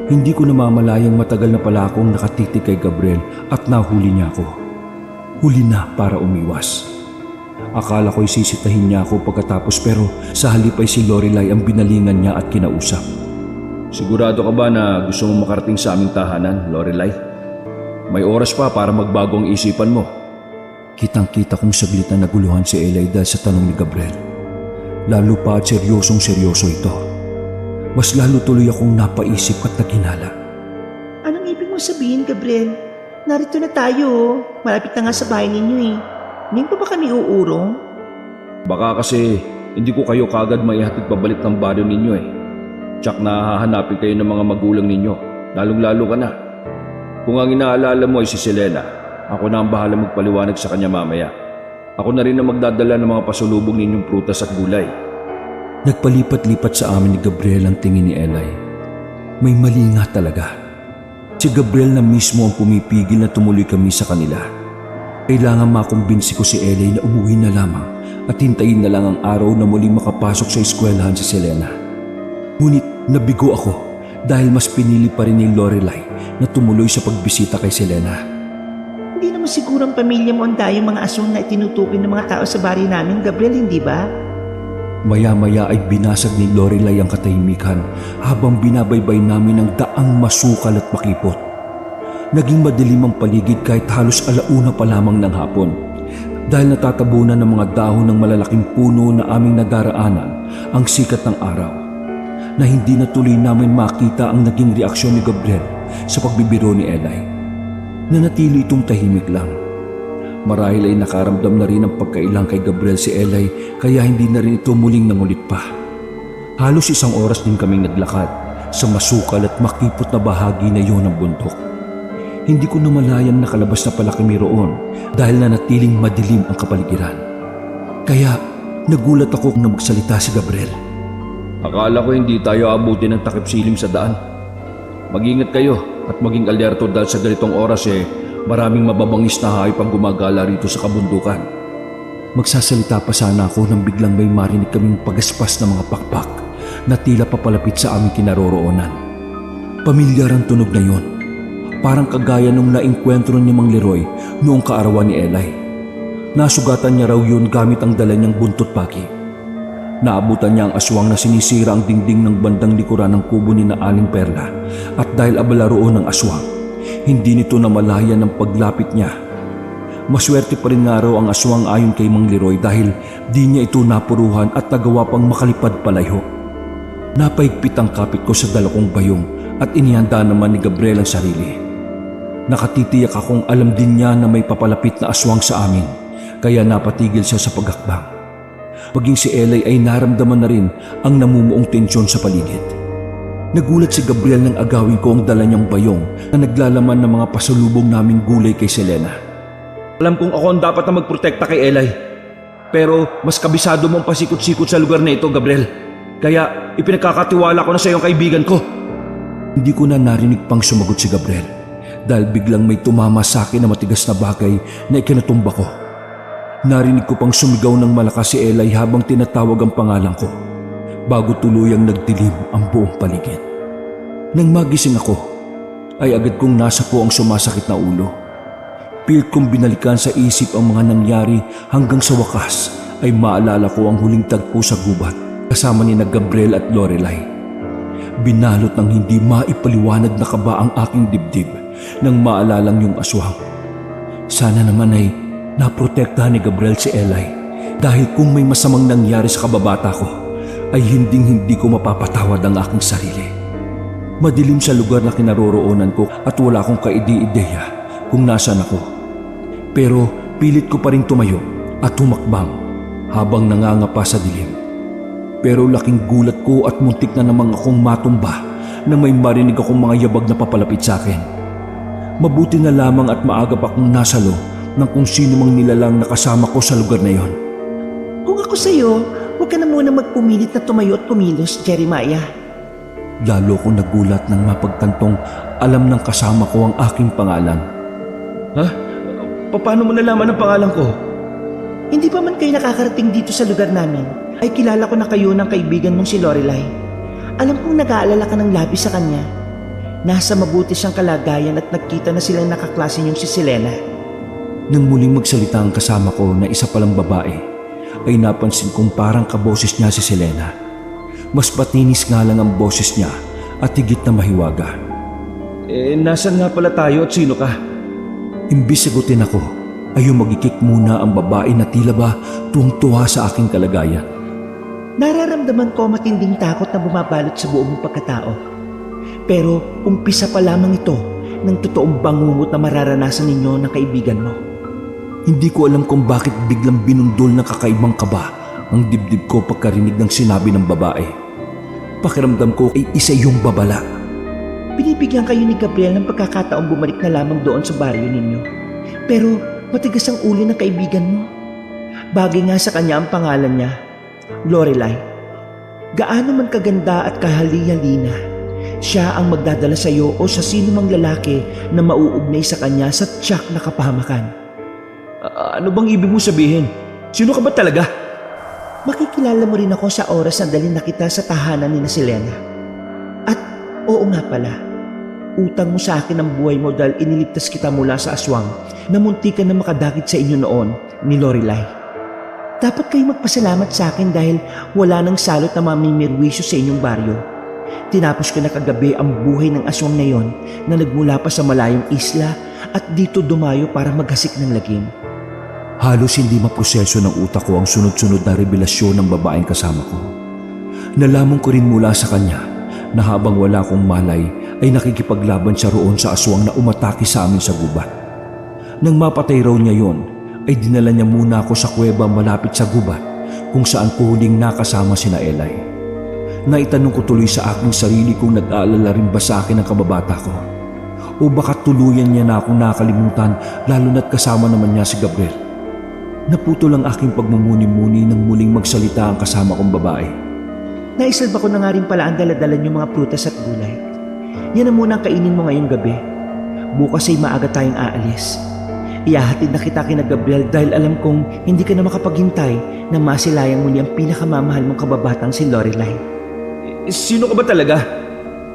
Hindi ko namamalayang matagal na pala akong nakatitig kay Gabriel at nahuli niya ako. Huli na para umiwas. Akala ko'y sisitahin niya ako pagkatapos pero sa halip ay si Lorelai ang binalingan niya at kinausap. Sigurado ka ba na gusto mong makarating sa aming tahanan, Lorelai? May oras pa para magbago ang isipan mo. Kitang-kita kong saglit na naguluhan si Eli dahil sa tanong ni Gabriel. Lalo pa at seryosong-seryoso ito. Mas lalo tuloy akong napaisip at naghinala. Anong ibig mo sabihin, Gabriel? Narito na tayo, oh. Malapit na nga sa bahay ninyo eh. Hindi pa ba kami uurong? Baka kasi hindi ko kayo kagad maihatid pabalik ng baryo ninyo eh. Tsak na hahanapin kayo ng mga magulang ninyo, lalong-lalo ka na. Kung ang inaalala mo ay si Selena, ako na ang bahala magpaliwanag sa kanya mamaya. Ako na rin ang magdadala ng mga pasulubong ninyong prutas at gulay. Nagpalipat-lipat sa amin ni Gabriel ang tingin ni Eli. May mali nga talaga. Si Gabriel na mismo ang pumipigil na tumuloy kami sa kanila. Kailangan makumbinsi ko si Eli na umuwi na lamang at hintayin na lang ang araw na muling makapasok sa eskwelahan si Selena. Ngunit nabigo ako dahil mas pinili pa rin ni Lorelai na tumuloy sa pagbisita kay Selena. Hindi naman siguro ang pamilya mo ang dayong mga aswang na itinutukoy ng mga tao sa bari namin, Gabriel, hindi ba? Maya-maya ay binasag ni Lorelai ang katahimikan habang binabaybay namin ang daang masukal at makipot. Naging madilim ang paligid kahit halos alauna pa lamang ng hapon dahil natatabunan ng mga dahon ng malalaking puno na aming nadaraanan ang sikat ng araw na hindi na tuloy namin makita ang naging reaksyon ni Gabriel sa pagbibiro ni Eli. Nanatili itong tahimik lang. Marahil ay nakaramdam na rin ang pagkailang kay Gabriel si Eli kaya hindi na rin ito muling nangulit pa. Halos 1 oras din kaming naglakad sa masukal at makipot na bahagi na iyon ng bundok. Hindi ko namalayan nakalabas na pala kami roon dahil nanatiling madilim ang kapaligiran. Kaya Nagulat ako na magsalita si Gabriel. Akala ko hindi tayo abuti ng takip silim sa daan. Mag-ingat kayo at maging alerto dahil sa ganitong oras maraming mababangis na hayop ang gumagala rito sa kabundukan. Magsasalita pa sana ako nang biglang may marinig kaming pagaspas ng mga pakpak na tila papalapit sa aming kinaroroonan. Pamilyar ang tunog na yon. Parang kagaya nung naengkwentro ni Mang Leroy noong kaarawan ni Eli. Nasugatan niya raw yun gamit ang dala niyang buntot paki. Naabutan niya ang aswang na sinisira ang dingding ng bandang likuran ng kubo ni na Aling Perla at dahil abala roon ng aswang, hindi nito namalayan ng paglapit niya. Maswerte pa rin nga raw ang aswang ayon kay Mang Leroy dahil di niya ito napuruhan at nagawa pang makalipad palayo. Napaigpit ang kapit ko sa dalakong bayong at inihanda naman ni Gabriel ang sarili. Nakatitiyak akong alam din niya na may papalapit na aswang sa amin, kaya napatigil siya sa pagakbang. Maging si Eli ay naramdaman na rin ang namumuong tensyon sa paligid. Nagulat si Gabriel nang agawin ko ang dala niyang bayong na naglalaman ng mga pasalubong naming gulay kay Selena. Alam kong ako ang dapat na magprotekta kay Eli. Pero mas kabisado mong pasikot-sikot sa lugar na ito, Gabriel. Kaya ipinagkakatiwala ko na sa iyong kaibigan ko. Hindi ko na narinig pang sumagot si Gabriel dahil biglang may tumama sa akin na matigas na bagay na ikinatumba ko. Narinig ko pang sumigaw ng malakas si Eli habang tinatawag ang pangalan ko bago tuluyang nagdilim ang buong paligid. Nang magising ako, ay agad kong nasa po ang sumasakit na ulo. Pilit kong binalikan sa isip ang mga nangyari hanggang sa wakas ay maalala ko ang huling tagpo sa gubat kasama ni na Gabriel at Lorelai. Binalot ng hindi maipaliwanag na kaba ang aking dibdib nang maalalang yung aswang. Sana naman ay naprotektahan ni Gabriel si Eli dahil kung may masamang nangyari sa kababata ko ay hindi ko mapapatawad ang aking sarili. Madilim sa lugar na kinaroroonan ko at wala akong kaide-ideya kung nasaan ako. Pero pilit ko pa rin tumayo at humakbang habang nangangapa sa dilim. Pero laking gulat ko at muntik na namang akong matumba nang may marinig akong mga yabag na papalapit sa akin. Mabuti na lamang at maaga pa akong nasalo ng kung sino mang nilalang nakasama ko sa lugar na yon. Kung ako sa'yo, huwag ka na muna magpumilit na tumayo at pumilos, Jeremiah. Lalo kong nagulat nang mapagtantong alam ng kasama ko ang aking pangalan. Ha? Paano mo nalaman ang pangalan ko? Hindi pa man kayo nakakarating dito sa lugar namin, ay kilala ko na kayo ng kaibigan mong si Lorelai. Alam kong nag-aalala ka ng labis sa kanya. Nasa mabuti siyang kalagayan at nagkita na silang nakaklase niyong si Selena. Nang muling magsalita ang kasama ko na isa palang babae, ay napansin kong parang kaboses niya si Selena. Mas patinis nga lang ang boses niya at higit na mahiwaga. Nasaan nga pala tayo at sino ka? Imbis sagutin ako, ay umagikik muna ang babae na tila ba tuwang-tuwa sa aking kalagayan. Nararamdaman ko matinding takot na bumabalot sa buong mong pagkatao. Pero umpisa pa lamang ito ng totoong bangungot na mararanasan ninyo ng kaibigan mo. Hindi ko alam kung bakit biglang binundol ng kakaibang kaba ang dibdib ko pagkarinig ng sinabi ng babae. Pakiramdam ko ay isa yung babala. Binibigyan kayo ni Gabriel ng pagkakataong bumalik na lamang doon sa baryo ninyo. Pero matigas ang ulo ng kaibigan mo. Bagay nga sa kanya ang pangalan niya, Lorelai. Gaano man kaganda at kahali-halina, siya ang magdadala sa iyo o sa sino mang lalaki na mauugnay sa kanya sa tiyak na kapahamakan. Ano bang ibig mo sabihin? Sino ka ba talaga? Makikilala mo rin ako sa oras na dalhin na kita sa tahanan ni na Selena. At oo nga pala, utang mo sa akin ang buhay mo dahil iniligtas kita mula sa aswang na muntikan na makadakit sa inyo noon ni Lorelai. Dapat kayo magpasalamat sa akin dahil wala nang salot na mamimirwisyo sa inyong baryo. Tinapos ko na kagabi ang buhay ng aswang na yon na nagmula pa sa malayong isla at dito dumayo para maghasik ng lagim. Halos hindi maproseso ng utak ko ang sunod-sunod na revelasyon ng babaeng kasama ko. Nalaman ko rin mula sa kanya na habang wala akong malay ay nakikipaglaban siya roon sa aswang na umatake sa amin sa gubat. Nang mapatay raw niya yon, ay dinala niya muna ako sa kuweba malapit sa gubat kung saan ko huling nakasama sina Eli. Naitanong ko tuloy sa aking sarili kung nag-aalala rin ba sa akin ang kababata ko. O baka tuluyan niya na akong nakalimutan lalo na't kasama naman niya si Gabriel. Naputol ang aking pagmumuni-muni nang muling magsalita ang kasama kong babae. Naisalba ko na nga rin pala ang daladalan yung mga prutas at gulay. Yan ang muna ang kainin mo ngayong gabi. Bukas ay maaga tayong aalis. Iyahatid na kita kina Gabriel dahil alam kong hindi ka na makapaghintay na masilayang muli ang pinakamamahal mong kababatang si Lorelai. Sino ka ba talaga?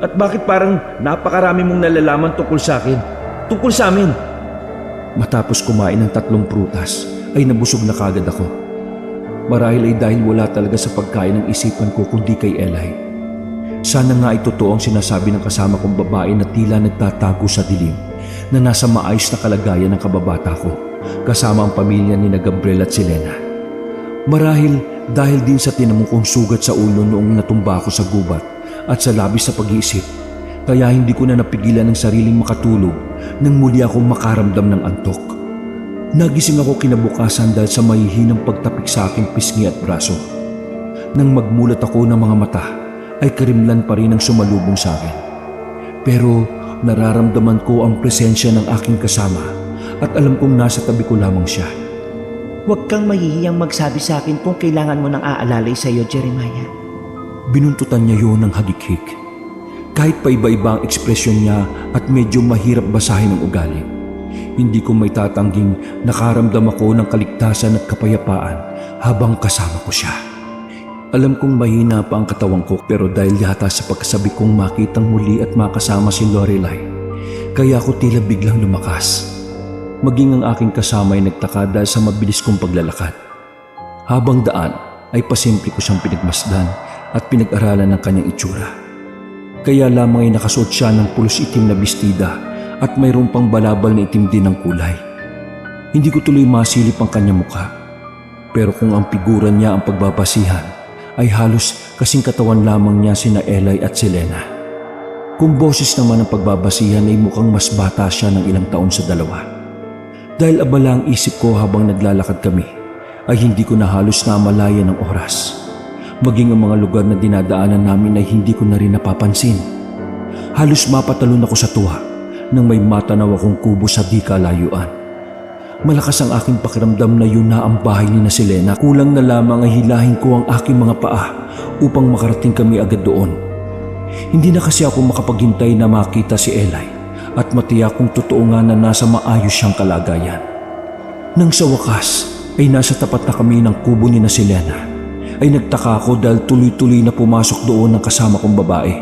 At bakit parang napakarami mong nalalaman tungkol sa akin? Tungkol sa amin? Matapos kumain ng 3 prutas, ay nabusog na kagad ako. Marahil ay dahil wala talaga sa pagkain ng isipan ko kundi kay Eli. Sana nga ay totoo ang sinasabi ng kasama kong babae na tila nagtatago sa dilim, na nasa maayos na kalagayan ng kababata ko, kasama ang pamilya ni na Gabriel at Selena. Marahil dahil din sa tinamong kong sugat sa ulo noong natumba ako sa gubat at sa labis na pag-iisip, kaya hindi ko na napigilan ng sariling makatulog nang muli akong makaramdam ng antok. Nagising ako kinabukasan dahil sa mahihinang pagtapik sa aking pisngi at braso. Nang magmulat ako ng mga mata, ay karimlan pa rin ang sumalubong sa akin. Pero nararamdaman ko ang presensya ng aking kasama at alam kong nasa tabi ko lamang siya. Huwag kang mahihiyang magsabi sa akin kung kailangan mo ng aalalay sa iyo, Jeremiah. Binuntutan niya yun ng hagik-hik. Kahit pa iba-iba ang ekspresyon niya at medyo mahirap basahin ang ugali, hindi ko may tatangging nakaramdam ako ng kaligtasan at kapayapaan habang kasama ko siya. Alam kong mahina pa ang katawan ko pero dahil yata sa pagkasabi kong makitang muli at makasama si Lorelai, kaya ako tila biglang lumakas. Maging ang aking kasama ay nagtaka dahil sa mabilis kong paglalakad. Habang daan ay pasimple ko siyang pinagmasdan at pinag-aralan ng kanyang itsura. Kaya lamang ay nakasuot siya ng pulos itim na bestida at mayroon pang balabal na itim din ang kulay. Hindi ko tuloy masilip ang kanyang mukha. Pero kung ang figura niya ang pagbabasihan, ay halos kasing katawan lamang niya sina Eli at Selena. Kung boses naman ang pagbabasihan ay mukhang mas bata siya ng ilang taon sa dalawa. Dahil abala ang isip ko habang naglalakad kami, ay hindi ko na halos namalaya ng oras. Maging ang mga lugar na dinadaanan namin ay hindi ko na rin napapansin. Halos mapatalon ako sa tuwa nang may matanaw akong kubo sa di kalayuan. Malakas ang aking pakiramdam na yun na ang bahay ni na Selena. Kulang na lamang ay hilahin ko ang aking mga paa upang makarating kami agad doon. Hindi na kasi ako makapaghintay na makita si Eli at matiyak kung totoo nga na nasa maayos siyang kalagayan. Nang sa wakas ay nasa tapat na kami ng kubo ni na Selena, ay nagtaka ako dahil tuloy-tuloy na pumasok doon ang kasama kong babae.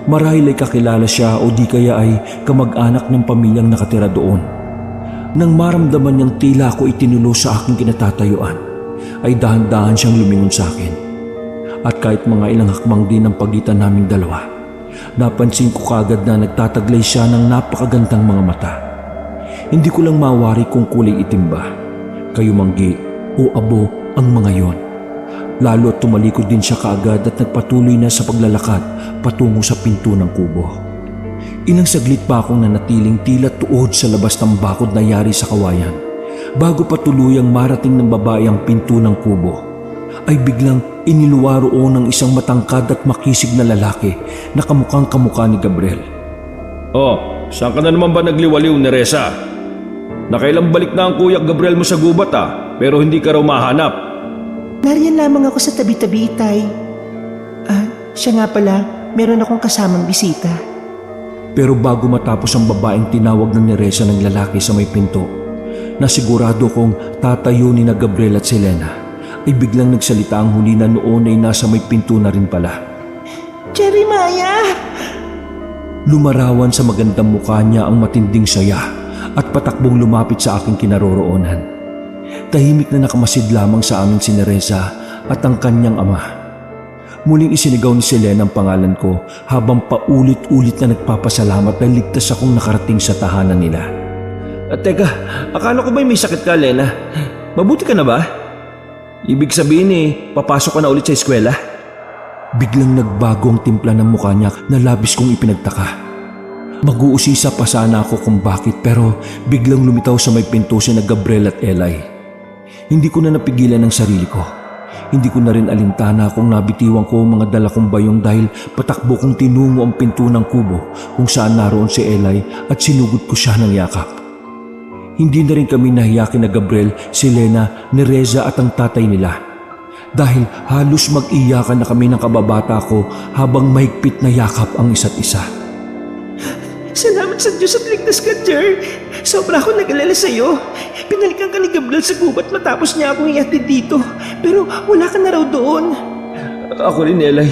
Marahil ay kakilala siya o di kaya ay kamag-anak ng pamilyang nakatira doon. Nang maramdaman niyang tila ako itinulo sa aking kinatatayuan, ay dahan-dahan siyang lumingon sa akin. At kahit mga ilang hakbang din ang pagitan naming dalawa, napansin ko kagad na nagtataglay siya ng napakagandang mga mata. Hindi ko lang mawari kung kulay itim ba, kayumanggi o abo ang mga yon. Lalo at tumalikod din siya kaagad at nagpatuloy na sa paglalakad patungo sa pinto ng kubo. Ilang saglit pa akong nanatiling tila tuod sa labas ng bakod na yari sa kawayan. Bago pa tuluyang marating ng babae ang pinto ng kubo, ay biglang iniluwaroon ng isang matangkad at makisig na lalaki na kamukhang kamukha ni Gabriel. Oh, saan ka na naman ba nagliwaliw, Neresa? Nakailang balik na ang kuya Gabriel mo sa gubat pero hindi ka raw mahanap. Nariyan lamang ako sa tabi-tabi, Itay. Siya nga pala, meron akong kasamang bisita. Pero bago matapos ang babaeng tinawag ng Neresa ng lalaki sa may pinto, na sigurado kong tatayo ni na Gabriel at Selena, ay biglang nagsalita ang huli na noon ay nasa may pinto na rin pala. Jeremiah! Lumarawan sa magandang mukha niya ang matinding saya at patakbong lumapit sa aking kinaroroonan. Tahimik na nakamasid lamang sa amin si Neresa at ang kanyang ama. Muling isinigaw ni Selena ang pangalan ko habang paulit-ulit na nagpapasalamat dahil ligtas akong nakarating sa tahanan nila. Teka, akala ko ba may sakit ka, Lena? Mabuti ka na ba? Ibig sabihin papasok ka na ulit sa eskwela? Biglang nagbago ang timpla ng mukha niya na labis kong ipinagtaka. Mag-uusisa pa sana ako kung bakit pero biglang lumitaw sa may pinto si na Gabriel at Eli. Hindi ko na napigilan ang sarili ko. Hindi ko na rin alintana kung nabitiwan ko ang mga dala kong bayong dahil patakbo kong tinungo ang pinto ng kubo kung saan naroon si Eli at sinugod ko siya ng yakap. Hindi na rin kami nahiya kina Gabriel, Selena, Nereza at ang tatay nila. Dahil halos mag-iyakan na kami ng kababata ko habang mahigpit na yakap ang isa't isa. Salamat sa Diyos at ligtas ka, Jer. Sobra ako nag-alala sa'yo. Pinalikan ka ni Gabriel sa gubat matapos niya akong ihatid dito. Pero wala ka na raw doon. Ako rin, Elay.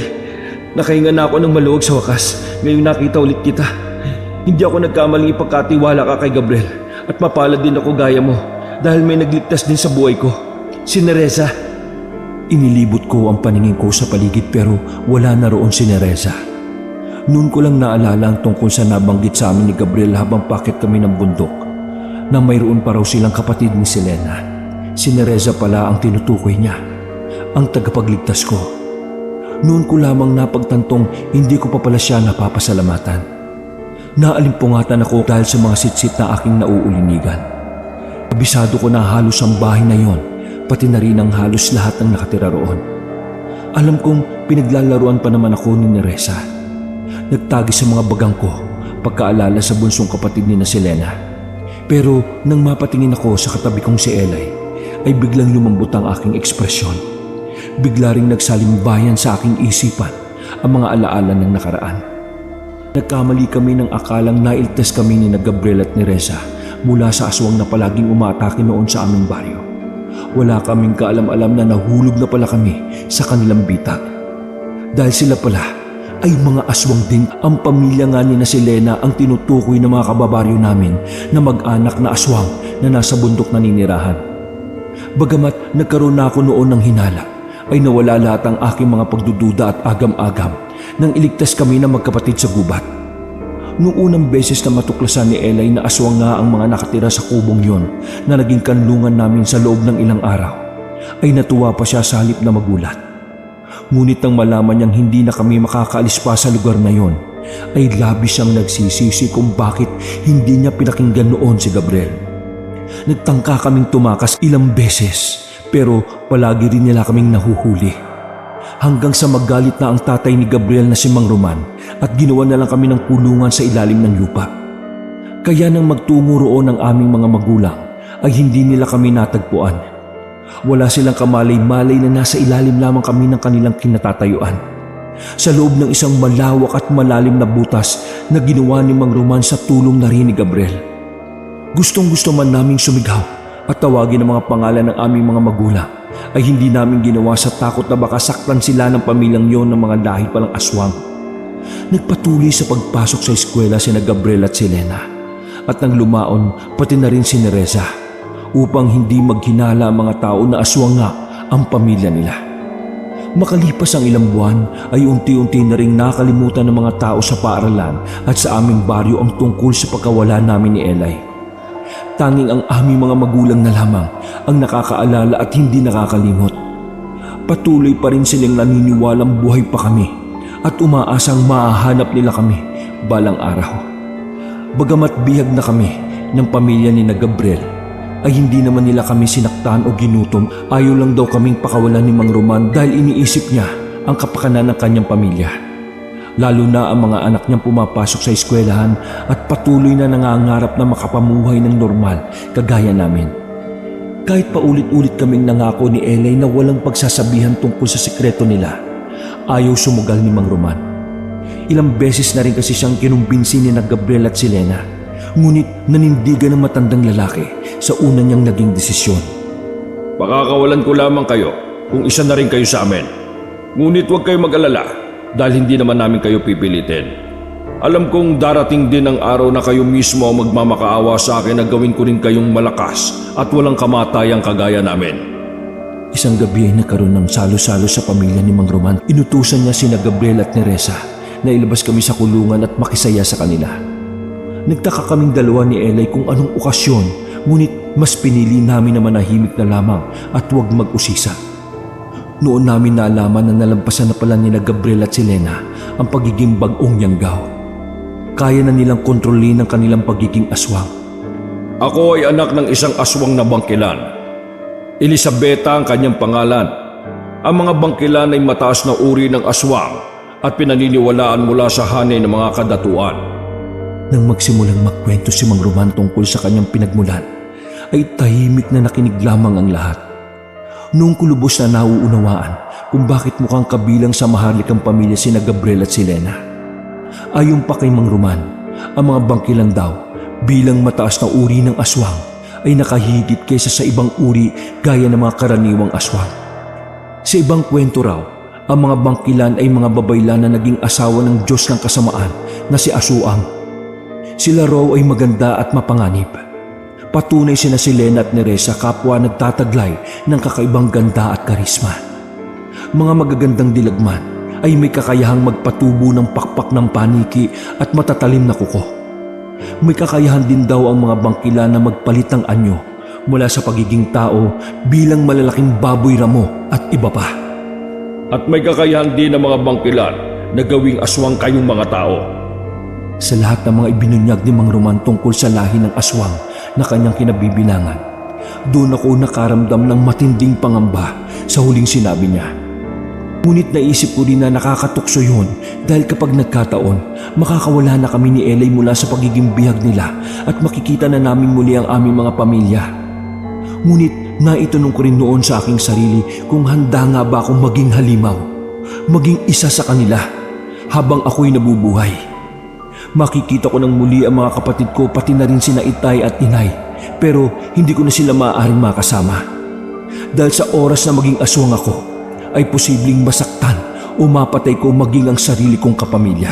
Nakahinga na ako ng maluwag sa wakas. Ngayong nakita ulit kita. Hindi ako nagkamaling ipagkatiwala ka kay Gabriel. At mapalad din ako gaya mo dahil may nagligtas din sa buhay ko. Si Nereza. Inilibot ko ang paningin ko sa paligid pero wala na roon si Nereza. Noon ko lang naalala ang tungkol sa nabanggit sa amin ni Gabriel habang pakit kami ng bundok na mayroon pa raw silang kapatid ni Selena. Si Nereza pala ang tinutukoy niya, ang tagapagligtas ko. Noon ko lamang napagtantong hindi ko pa pala siya napapasalamatan. Naalimpungatan ako dahil sa mga sitsit na aking nauulinigan. Kabisado ko na halos ang bahay na yon, pati na rin ang halos lahat ng nakatira roon. Alam kong pinaglalaruan pa naman ako ni Nereza. Nagtagi sa mga bagang ko pagkaalala sa bunsong kapatid ni na Selena. Pero nang mapatingin ako sa katabi kong si Elay, ay biglang lumambot ang aking ekspresyon. Bigla ring nagsalimbayan sa aking isipan ang mga alaala ng nakaraan. Nagkamali kami ng akalang nailtes kami ni na Gabriel at ni Reza mula sa aswang na palaging umaatake noon sa aming baryo. Wala kaming kaalam-alam na nahulog na pala kami sa kanilang bitag. Dahil sila pala ay mga aswang din. Ang pamilya nga ni na Selena ang tinutukoy ng mga kababaryo namin na mag-anak na aswang na nasa bundok naninirahan. Bagamat nagkaroon na ako noon ng hinala, ay nawala lahat ang aking mga pagdududa at agam-agam nang iligtas kami na magkapatid sa gubat. Noong unang beses na matuklasan ni Elay na aswang nga ang mga nakatira sa kubong yon na naging kanlungan namin sa loob ng ilang araw, ay natuwa pa siya sa halip na magulat. Ngunit nang malaman niyang hindi na kami makakaalis pa sa lugar na yon, ay labis siyang nagsisisi kung bakit hindi niya pinakinggan noon si Gabriel. Nagtangka kaming tumakas ilang beses pero palagi rin nila kaming nahuhuli. Hanggang sa magalit na ang tatay ni Gabriel na si Mang Roman at ginawa na lang kami ng kulungan sa ilalim ng lupa. Kaya nang magtungo roon ang aming mga magulang ay hindi nila kami natagpuan. Wala silang kamalay-malay na nasa ilalim lamang kami ng kanilang kinatatayuan. Sa loob ng isang malawak at malalim na butas na ginawa ni Mang Roman sa tulong na rin ni Gabriel. Gustong-gusto man naming sumigaw at tawagin ang mga pangalan ng aming mga magulang ay hindi namin ginawa sa takot na baka saktan sila ng pamilyang yon ng mga lahi palang aswang. Nagpatuloy sa pagpasok sa eskwela sina Gabriel at Selena at nang lumaon pati na rin si Nereza upang hindi maghinala ang mga tao na aswang nga ang pamilya nila. Makalipas ang ilang buwan ay unti-unti na ring nakalimutan ng mga tao sa paaralan at sa aming baryo ang tungkol sa pagkawala namin ni Elay. Tanging ang aming mga magulang na lamang ang nakakaalala at hindi nakakalimot. Patuloy pa rin silang naniniwalang buhay pa kami at umaasang mahahanap nila kami balang araw. Bagamat bihag na kami ng pamilya ni na Gabriel, ay hindi naman nila kami sinaktan o ginutom. Ayaw lang daw kaming pakawalan ni Mang Roman dahil iniisip niya ang kapakanan ng kanyang pamilya. Lalo na ang mga anak niyang pumapasok sa eskwelahan at patuloy na nangangarap na makapamuhay ng normal kagaya namin. Kahit paulit-ulit kaming nangako ni Elay na walang pagsasabihan tungkol sa sikreto nila, ayaw sumugal ni Mang Roman. Ilang beses na rin kasi siyang kinumbinsi ni na Gabriel at Selena. Ngunit nanindigan ng matandang lalaki sa una niyang naging desisyon. Pakakawalan ko lamang kayo kung isa na rin kayo sa amin. Ngunit huwag kayo mag-alala dahil hindi naman namin kayo pipilitin. Alam kong darating din ang araw na kayo mismo ang magmamakaawa sa akin na gawin ko rin kayong malakas at walang kamatayang kagaya namin. Isang gabi ay nagkaroon ng salo-salo sa pamilya ni Mang Roman. Inutusan niya sina Gabriel at Nereza na ilabas kami sa kulungan at makisaya sa kanila. Nagtaka kaming dalawa ni Elay kung anong okasyon, ngunit mas pinili namin na manahimik na lamang at huwag mag-usisa. Noon namin naalaman na nalampasan na pala nila Gabriel at Selena ang pagiging bagong yanggaw. Kaya na nilang kontrolin ang kanilang pagiging aswang. Ako ay anak ng isang aswang na bangkilan. Elisabeta ang kanyang pangalan. Ang mga bangkilan ay mataas na uri ng aswang at pinaniniwalaan mula sa hanay ng mga kadatuan. Nang magsimulang magkwento si Mang Roman tungkol sa kanyang pinagmulan, ay tahimik na nakinig lamang ang lahat. Noong ko lubos na nauunawaan kung bakit mukhang kabilang sa maharlikang pamilya sina Gabriel at si Lena. Ayon pa kay Mang Roman, ang mga bangkilan daw bilang mataas na uri ng aswang ay nakahigit kaysa sa ibang uri gaya ng mga karaniwang aswang. Sa ibang kwento raw, ang mga bangkilan ay mga babaylan na naging asawa ng Diyos ng kasamaan na si Asuang. Sila raw ay maganda at mapanganib. Patunay sina si Lena at Neresa kapwa nagtataglay ng kakaibang ganda at karisma. Mga magagandang dilagman ay may kakayahang magpatubo ng pakpak ng paniki at matatalim na kuko. May kakayahan din daw ang mga bangkila na magpalit ng anyo mula sa pagiging tao bilang malalaking baboy ramo at iba pa. At may kakayahan din ng mga bangkilan na gawing aswang kayong mga tao. Sa lahat ng mga ibinunyag ni Mang Roman tungkol sa lahi ng aswang na kanyang kinabibilangan, doon ako nakaramdam ng matinding pangamba sa huling sinabi niya. Ngunit naisip ko rin na nakakatukso yun dahil kapag nagkataon, makakawala na kami ni Elay mula sa pagiging bihag nila at makikita na namin muli ang aming mga pamilya. Ngunit naitanong ko rin noon sa aking sarili kung handa nga ba akong maging halimaw, maging isa sa kanila habang ako'y nabubuhay. Makikita ko ng muli ang mga kapatid ko pati na rin sina Itay at Inay, pero hindi ko na sila maaaring makasama. Dahil sa oras na maging aswang ako, ay posibleng masaktan o mapatay ko maging ang sarili kong kapamilya.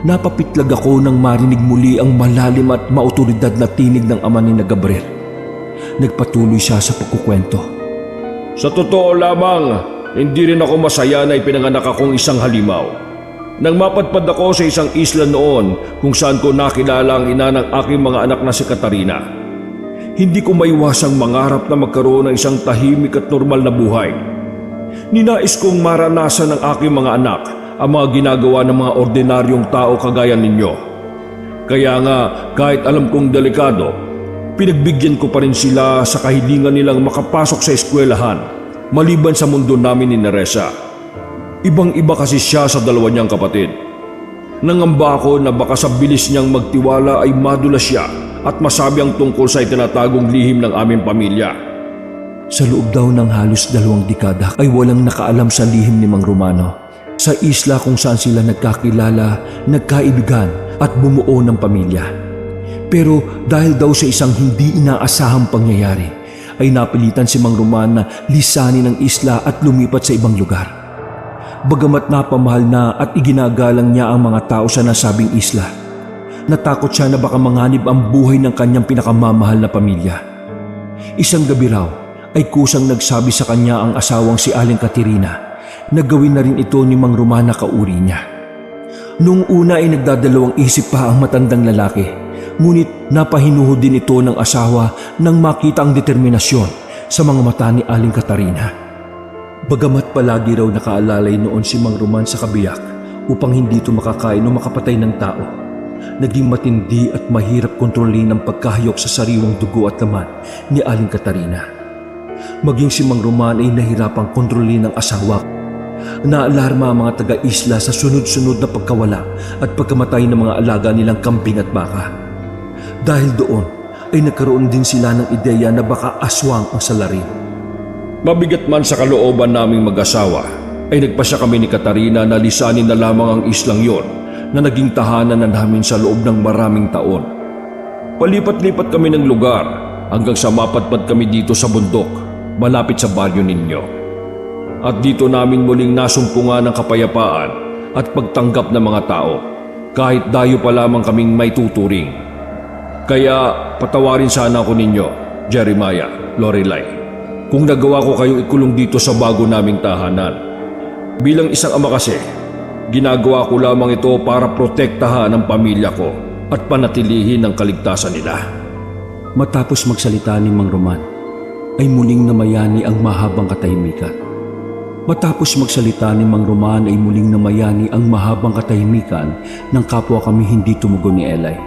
Napapitlag ako nang marinig muli ang malalim at maotoridad na tinig ng ama ni na Gabriel. Nagpatuloy siya sa pagkukwento. Sa totoo lamang, hindi rin ako masaya na ipinanganak akong isang halimaw. Nang mapadpad ako sa isang isla noon kung saan ko nakilala ang ina ng aking mga anak na si Katarina. Hindi ko maiwasang mangarap na magkaroon ng isang tahimik at normal na buhay. Ninais kong maranasan ng aking mga anak ang mga ginagawa ng mga ordinaryong tao kagaya ninyo. Kaya nga kahit alam kong delikado, pinagbigyan ko pa rin sila sa kahilingan nilang makapasok sa eskwelahan maliban sa mundo namin ni Neresa. Ibang-iba kasi siya sa dalawa niyang kapatid. Nangamba ako na baka sa bilis niyang magtiwala ay madula siya at masabi ang tungkol sa itinatagong lihim ng aming pamilya. Sa loob daw ng halos 2 dekada ay walang nakaalam sa lihim ni Mang Romano. Sa isla kung saan sila nagkakilala, nagkaibigan at bumuo ng pamilya. Pero dahil daw sa isang hindi inaasahang pangyayari, ay napilitan si Mang Roman na lisanin ang isla at lumipat sa ibang lugar. Bagamat napamahal na at iginagalang niya ang mga tao sa nasabing isla, natakot siya na baka manganib ang buhay ng kanyang pinakamamahal na pamilya. Isang gabi raw ay kusang nagsabi sa kanya ang asawang si Aling Katerina na gawin na rin ito ni Mang Roman na kauri niya. Noong una ay nagdadalawang isip pa ang matandang lalaki, ngunit napahinuhod din ito ng asawa nang makita ang determinasyon sa mga mata ni Aling Katerina. Bagamat palagi raw nakaalalay noon si Mang Roman sa kabiyak upang hindi ito makakain o makapatay ng tao, naging matindi at mahirap kontrolin ang pagkahayok sa sariwang dugo at laman ni Aling Katerina. Maging si Mang Roman ay nahirapang kontrolin ng asawa. Naalarma ang mga taga-isla sa sunod-sunod na pagkawala at pagkamatay ng mga alaga nilang kambing at baka. Dahil doon ay nagkaroon din sila ng ideya na baka aswang ang salarin. Mabigat man sa kalooban naming mag-asawa, ay nagpasya kami ni Katarina na lisanin na lamang ang islang yon na naging tahanan na namin sa loob ng maraming taon. Palipat-lipat kami ng lugar hanggang sa mapadpad kami dito sa bundok, malapit sa baryo ninyo. At dito namin muling nasumpungan ng kapayapaan at pagtanggap ng mga tao, kahit dayo pa lamang kaming may tuturing. Kaya patawarin sana ako ninyo, Jeremiah, Lorelai, kung nagawa ko kayong ikulong dito sa bago naming tahanan. Bilang isang ama kasi, ginagawa ko lamang ito para protektahan ang pamilya ko at panatilihin ang kaligtasan nila. Matapos magsalita ni Mang Roman, ay muling namayani ang mahabang katahimikan. Matapos magsalita ni Mang Roman ay muling namayani ang mahabang katahimikan ng kapwa kami hindi tumugon ni Elay.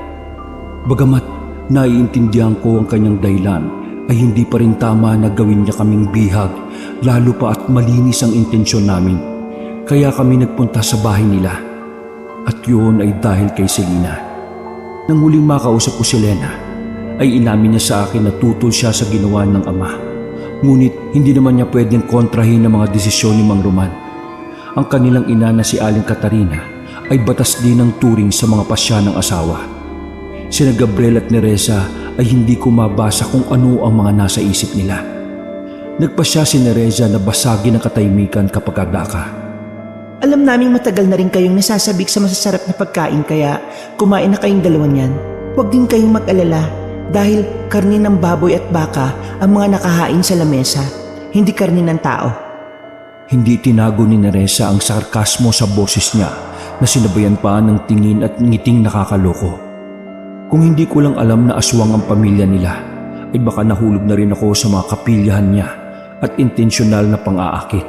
Bagamat naiintindihan ko ang kanyang dahilan, ay hindi pa rin tama na gawin niya kaming bihag, lalo pa at malinis ang intensyon namin. Kaya kami nagpunta sa bahay nila. At yun ay dahil kay Selena. Nang huling makausap ko si Lena, ay inamin niya sa akin na tutol siya sa ginawa ng ama. Ngunit hindi naman niya pwedeng kontrahin ang mga desisyon ni Mang Roman. Ang kanilang ina na si Aling Katarina ay batas din ng turing sa mga pasya ng asawa. Sina Gabriel at Nereza ay hindi ko mabasa kung ano ang mga nasa isip nila. Nagpasya si Nereza na basagin ang katahimikan kapag adaka. Alam naming matagal na rin kayong nasasabik sa masasarap na pagkain kaya kumain na kayong dalawa niyan. Huwag din kayong mag-alala dahil karne ng baboy at baka ang mga nakahain sa lamesa, hindi karne ng tao. Hindi tinago ni Nereza ang sarkasmo sa boses niya na sinabayan pa ng tingin at ngiting nakakaloko. Kung hindi ko lang alam na aswang ang pamilya nila, ay baka nahulog na rin ako sa mga kapilyahan niya at intensyonal na pang-aakit.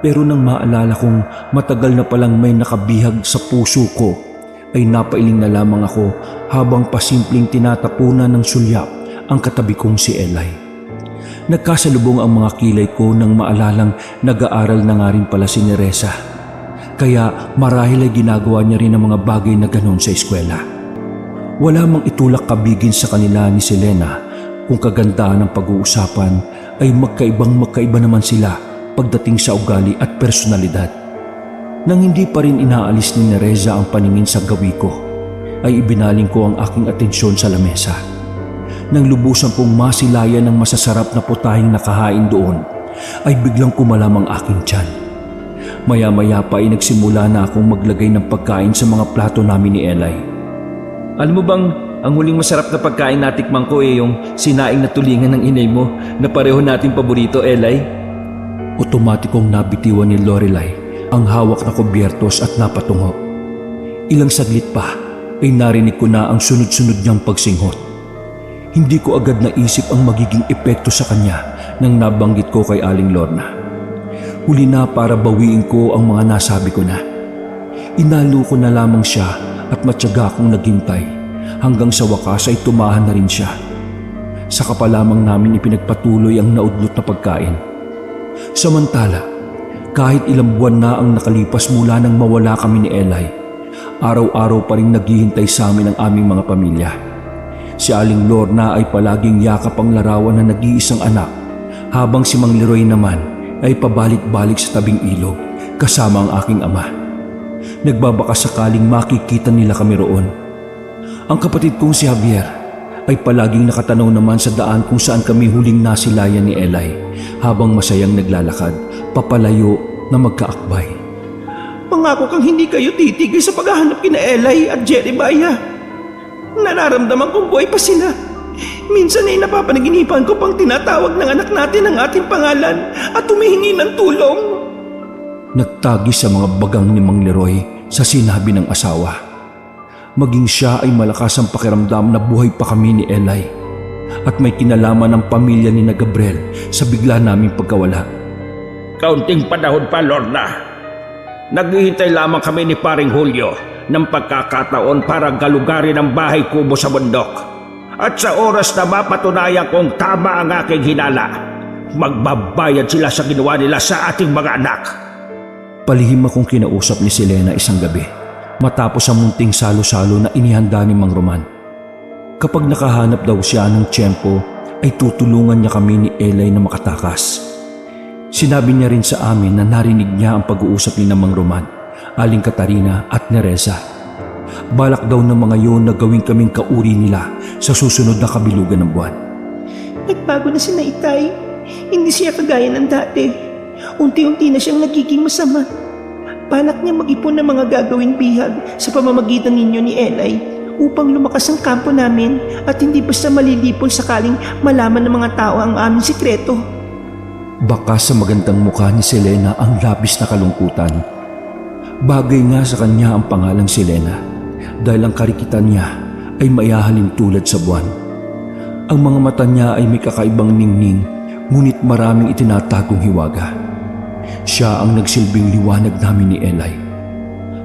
Pero nang maalala kong matagal na palang may nakabihag sa puso ko, ay napailing na lamang ako habang pasimpleng tinatapunan ng sulyap ang katabi kong si Eli. Nagkasalubong ang mga kilay ko nang maalalang nag-aaral na nga rin pala si Nereza. Kaya marahil ay ginagawa niya rin ang mga bagay na ganon sa eskwela. Wala mang itulak kabigin sa kanila ni Selena kung kagandahan ng pag-uusapan ay magkaiba naman sila pagdating sa ugali at personalidad. Nang hindi pa rin inaalis ni Nereza ang paningin sa gawi ko, ay ibinaling ko ang aking atensyon sa lamesa. Nang lubusan kong masilayan ng masasarap na putahing nakahain doon, ay biglang kumalam ang aking tiyan. Maya-maya pa ay nagsimula na akong maglagay ng pagkain sa mga plato namin ni Eli. Alam mo bang, ang huling masarap na pagkain natikman ko yung sinaing na tulingan ng inay mo na pareho nating paborito, Eli? Otomatikong nabitiwan ni Lorelai ang hawak na kubyertos at napatungo. Ilang saglit pa ay narinig ko na ang sunod-sunod niyang pagsinghot. Hindi ko agad naisip ang magiging epekto sa kanya nang nabanggit ko kay Aling Lorna. Huli na para bawiin ko ang mga nasabi ko na. Inalo ko na lamang siya at matyaga akong naghintay hanggang sa wakas ay tumahan na rin siya. Saka pa lamang namin ipinagpatuloy ang naudlot na pagkain. Samantala, kahit ilang buwan na ang nakalipas mula nang mawala kami ni Eli, araw-araw pa rin naghihintay sa amin ang aming mga pamilya. Si Aling Lorna ay palaging yakap ang larawan na nag-iisang anak, habang si Mang Leroy naman ay pabalik-balik sa tabing ilog kasama ang aking ama. Nagbabaka sakaling makikita nila kami roon. Ang kapatid kong si Javier ay palaging nakatanaw naman sa daan kung saan kami huling nasilayan ni Eli habang masayang naglalakad papalayo na magkaakbay. Pangako kang hindi kayo titigil sa paghahanap kina Eli at Jeremiah. Nararamdaman kong buhay pa sila. Minsan ay napapanaginipan ko pang tinatawag ng anak natin ang ating pangalan at humihingi ng tulong. Nagtagis sa mga bagang ni Mang Leroy sa sinabi ng asawa. Maging siya ay malakas ang pakiramdam na buhay pa kami ni Eli at may kinalaman ng pamilya ni na Gabriel sa bigla naming pagkawala. Kaunting panahon pa, Lorna. Naghihintay lamang kami ni Paring Julio ng pagkakataon para galugarin ang bahay kubo sa bundok. At sa oras na mapatunayan kong tama ang aking hinala, magbabayad sila sa ginawa nila sa ating mga anak. Palihim akong kinausap ni Selena isang gabi matapos ang munting salo-salo na inihanda ni Mang Roman. Kapag nakahanap daw siya ng tiyempo, ay tutulungan niya kami ni Eli na makatakas. Sinabi niya rin sa amin na narinig niya ang pag-uusap ni Mang Roman, Aling Katarina at Nereza. Balak daw ng mga yun na gawin kaming kauri nila sa susunod na kabilugan ng buwan. Nagbago na si Naitay. Hindi siya kagaya ng dati. Unti-unti na siyang nagiging masama. Balak niya mag-ipon ng mga gagawing bihag sa pamamagitan ninyo ni Eli upang lumakas ang kampo namin at hindi basta malilipol sakaling malaman ng mga tao ang aming sikreto. Baka sa magandang mukha ni Selena ang labis na kalungkutan. Bagay nga sa kanya ang pangalang Selena dahil ang karikitan niya ay maihahalin tulad sa buwan. Ang mga mata niya ay may kakaibang ningning ngunit maraming itinatagong hiwaga. Siya ang nagsilbing liwanag namin ni Eli.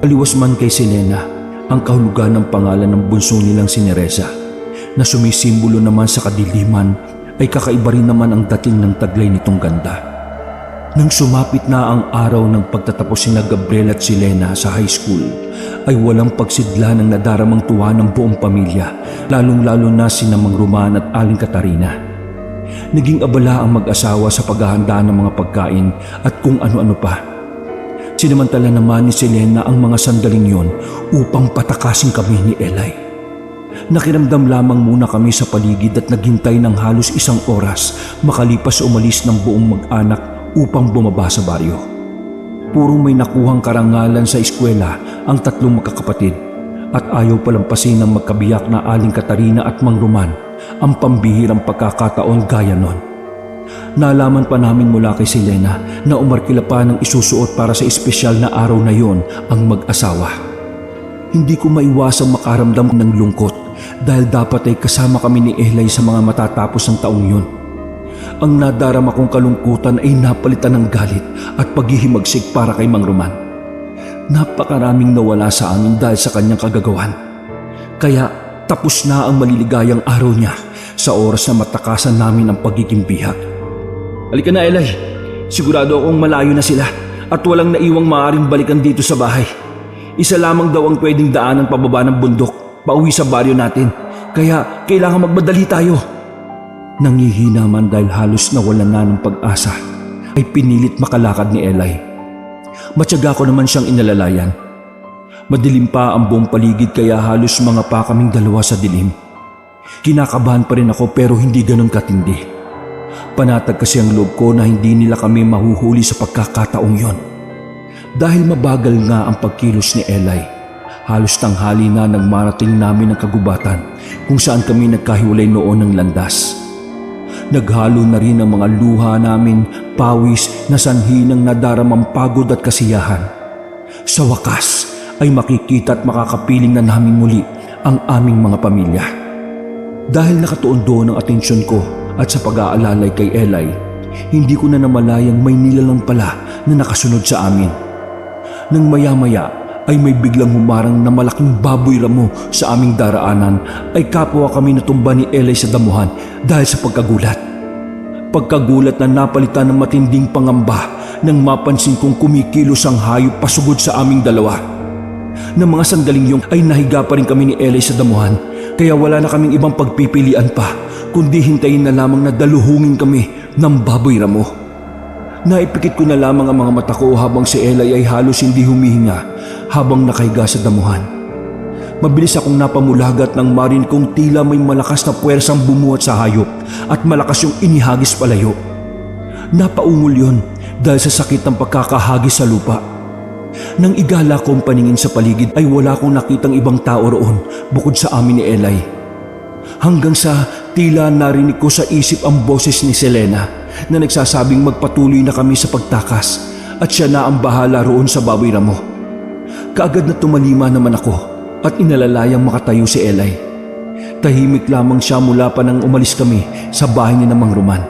Aliwas man kay Selena ang kahulugan ng pangalan ng bunso nilang si Nereza na sumisimbolo naman sa kadiliman ay kakaiba rin naman ang dating ng taglay nitong ganda. Nang sumapit na ang araw ng pagtatapos ni Gabriel at si Lena sa high school, ay walang pagsidla ng nadaramang tuwa ng buong pamilya, lalong-lalo na sina Mang Roman at Aling Katarina. Naging abala ang mag-asawa sa paghahanda ng mga pagkain at kung ano-ano pa. Sinamantala naman ni Selena ang mga sandaling yon upang patakasin kami ni Eli. Nakiramdam lamang muna kami sa paligid at naghintay ng halos 1 oras makalipas umalis ng buong mag-anak upang bumaba sa baryo. Purong may nakuhang karangalan sa eskwela ang 3 magkakapatid at ayaw palampasin ng magkabiyak na Aling Katarina at Mang Roman ang pambihirang pagkakataon gaya nun. Nalaman pa namin mula kay Selena na umarkila pa ng isusuot para sa espesyal na araw na yon ang mag-asawa. Hindi ko maiwasang makaramdam ng lungkot dahil dapat ay kasama kami ni Eli sa mga matatapos ng taong yun. Ang nadarama kong kalungkutan ay napalitan ng galit at paghihimagsik para kay Mang Roman. Napakaraming nawala sa amin dahil sa kanyang kagagawan. Kaya tapos na ang maliligayang araw niya sa oras na matakasan namin ang pagiging bihag. Halika na, Eli. Sigurado akong malayo na sila at walang naiwang maaaring balikan dito sa bahay. Isa lamang daw ang pwedeng daanan pababa ng bundok, pauwi sa baryo natin. Kaya kailangan magmadali tayo. Nangihina man dahil halos nawalan na ng pag-asa, ay pinilit makalakad ni Eli. Matyaga ko naman siyang inalalayan. Madilim pa ang buong paligid kaya halos mga pa kaming dalawa sa dilim. Kinakabahan pa rin ako pero hindi ganun katindi. Panatag kasi ang loob ko na hindi nila kami mahuhuli sa pagkakataong yon. Dahil mabagal nga ang pagkilos ni Eli, halos tanghali na nang marating namin ang kagubatan kung saan kami nagkahiwalay noon ng landas. Naghalo na rin ang mga luha namin, pawis na sanhi ng nadaramang pagod at kasiyahan. Sa wakas ay makikita at makakapiling na namin muli ang aming mga pamilya. Dahil nakatuon doon ang atensyon ko at sa pag-aalalay kay Eli, hindi ko na namalayang may nilalang pala na nakasunod sa amin. Nang maya-maya ay may biglang humarang na malaking baboy ramo sa aming daraanan ay kapwa kami natumba ni Eli sa damuhan dahil sa pagkagulat. Pagkagulat na napalitan ng matinding pangamba nang mapansin kong kumikilos ang hayop pasugod sa aming dalawa. Nang mga sandaling yung ay nahiga pa rin kami ni Eli sa damuhan kaya wala na kaming ibang pagpipilian pa kundi hintayin na lamang na daluhungin kami ng baboy ramo. Naipikit ko na lamang ang mga mata ko habang si Eli ay halos hindi humihinga habang nakahiga sa damuhan. Mabilis akong napamulagat nang marin kong tila may malakas na puwersang bumuhat sa hayop at malakas yung inihagis palayo. Napaungol yon dahil sa sakit ng pagkakahagis sa lupa. Nang igala kong paningin sa paligid ay wala akong nakitang ibang tao roon bukod sa amin ni Eli. Hanggang sa tila narinig ko sa isip ang boses ni Selena na nagsasabing magpatuloy na kami sa pagtakas at siya na ang bahala roon sa baboy ramo. Kaagad na tumalima naman ako at inalalayang makatayo si Eli. Tahimik lamang siya mula pa nang umalis kami sa bahay ni Mang Roman.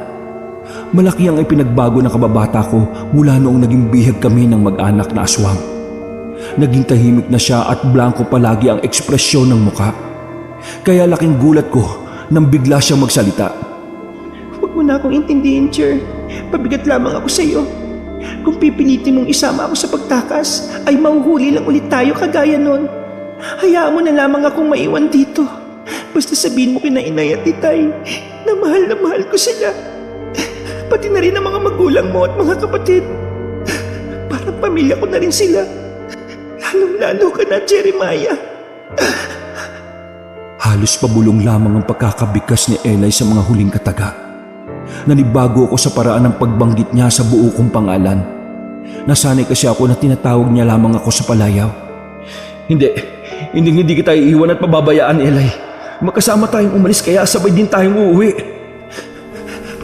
Malaki ang ipinagbago ng kababata ko mula noong naging bihag kami ng mag-anak na aswang. Naging tahimik na siya at blanko palagi ang ekspresyon ng mukha. Kaya laking gulat ko nang bigla siyang magsalita. Huwag mo na akong intindihin, Jer. Pabigat lamang ako sa iyo. Kung pipilitin mong isama ako sa pagtakas, ay mahuhuli lang ulit tayo kagaya nun. Hayaan mo na lamang akong maiwan dito. Basta sabihin mo kina inay at titay na mahal ko sila. Pati na rin ang mga magulang mo at mga kapatid. Parang pamilya ko na rin sila. Lalong-lalo ka na, Jeremiah. Halos pabulong lamang ang pagkakabigkas ni Eli sa mga huling kataga. Nanibago ako sa paraan ng pagbanggit niya sa buo kong pangalan. Nasanay kasi ako na tinatawag niya lamang ako sa palayaw. Hindi kita iiwan at pababayaan, Eli. Magkasama tayong umalis kaya sabay din tayong uuwi.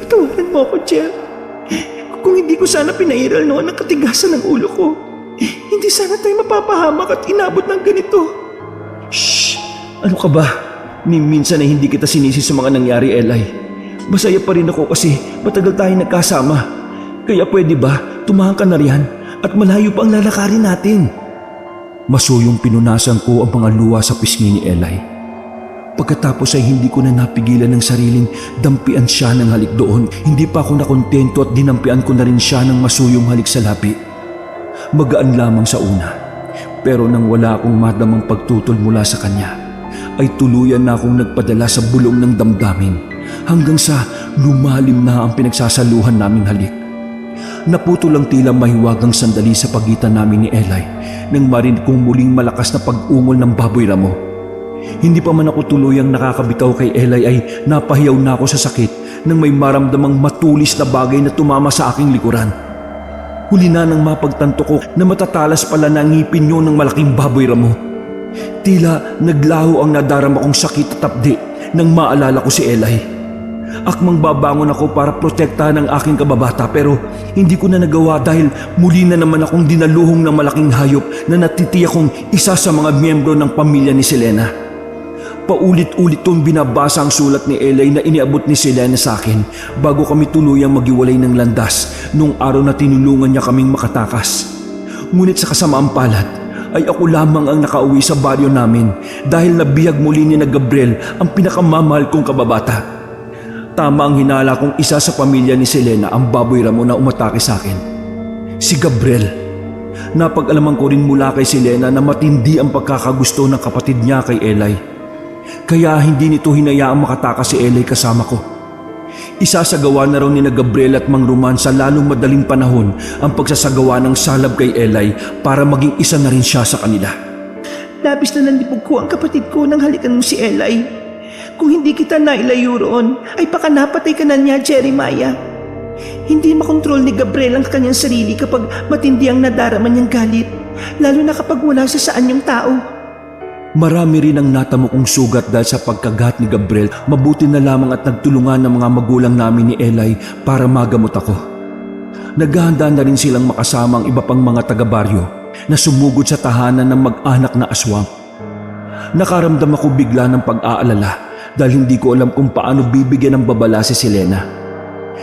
Patawaran mo ako, Jer. Kung hindi ko sana pinairal noon ang katigasan ng ulo ko, hindi sana tayo mapapahamak at inabot ng ganito. Shh! Ano ka ba? Minsan ay hindi kita sinisi sa mga nangyari, Eli. Masaya pa rin ako kasi matagal tayong nagkasama. Kaya pwede ba tumahan ka na riyan at malayo pa ang lalakarin natin? Masuyong pinunasan ko ang mga luha sa pisngi ni Eli. Pagkatapos ay hindi ko na napigilan ng sariling dampian siya ng halik doon. Hindi pa ako nakontento at dinampian ko na rin siya ng masuyong halik sa labi. Magaan lamang sa una, pero nang wala akong madamang pagtutol mula sa kanya, ay tuluyan na akong nagpadala sa bulong ng damdamin hanggang sa lumalim na ang pinagsasaluhan naming halik. Naputol ang tila mahiwagang sandali sa pagitan namin ni Eli nang marinig kong muling malakas na pag-ungol ng baboy ramo. Hindi pa man ako tuluyang nakakabitaw kay Eli ay napahiyaw na ako sa sakit nang may maramdamang matulis na bagay na tumama sa aking likuran. Huli na nang mapagtanto ko na matatalas pala na ang ngipin yun ng malaking baboy ramo. Tila naglaho ang nadarama kong sakit at tapdi nang maalala ko si Eli. Akmang babangon ako para protektahan ang aking kababata pero hindi ko na nagawa dahil muli na naman akong dinaluhong ng malaking hayop na natitiyak kong isa sa mga miyembro ng pamilya ni Selena. Paulit-ulit kong binabasa ang sulat ni Eli na iniabot ni Selena sa akin bago kami tuluyang maghiwalay ng landas nung araw na tinulungan niya kaming makatakas. Ngunit sa kasamaang palad ay ako lamang ang nakauwi sa baryo namin dahil nabihag muli ni na Gabriel ang pinakamamahal kong kababata. Tama ang hinala kong isa sa pamilya ni Selena ang baboy ramo na umatake sa akin. Si Gabriel. Napag-alaman ko rin mula kay Selena na matindi ang pagkakagusto ng kapatid niya kay Eli. Kaya hindi nito hinayaang makatakas si Eli kasama ko. Isa sa gawa na raw ni na Gabriel at Mang Roman sa lalong madaling panahon ang pagsasagawa ng salab kay Eli para maging isa na rin siya sa kanila. Labis na nandipog ko ang kapatid ko nang halikan mo si Eli. Kung hindi kita nailayo roon, ay baka napatay ka na niya, Jeremiah. Hindi makontrol ni Gabriel ang kanyang sarili kapag matindi ang nadarama niyang galit, lalo na kapag wala siya sa anyong tao. Marami rin ang natamo kong sugat dahil sa pagkagat ni Gabriel. Mabuti na lamang at nagtulungan ng mga magulang namin ni Eli para magamot ako. Naghahanda na rin silang makasama ang iba pang mga taga-baryo na sumugod sa tahanan ng mag-anak na aswang. Nakaramdam ako bigla ng pag-aalala dahil hindi ko alam kung paano bibigyan ng babala si Selena.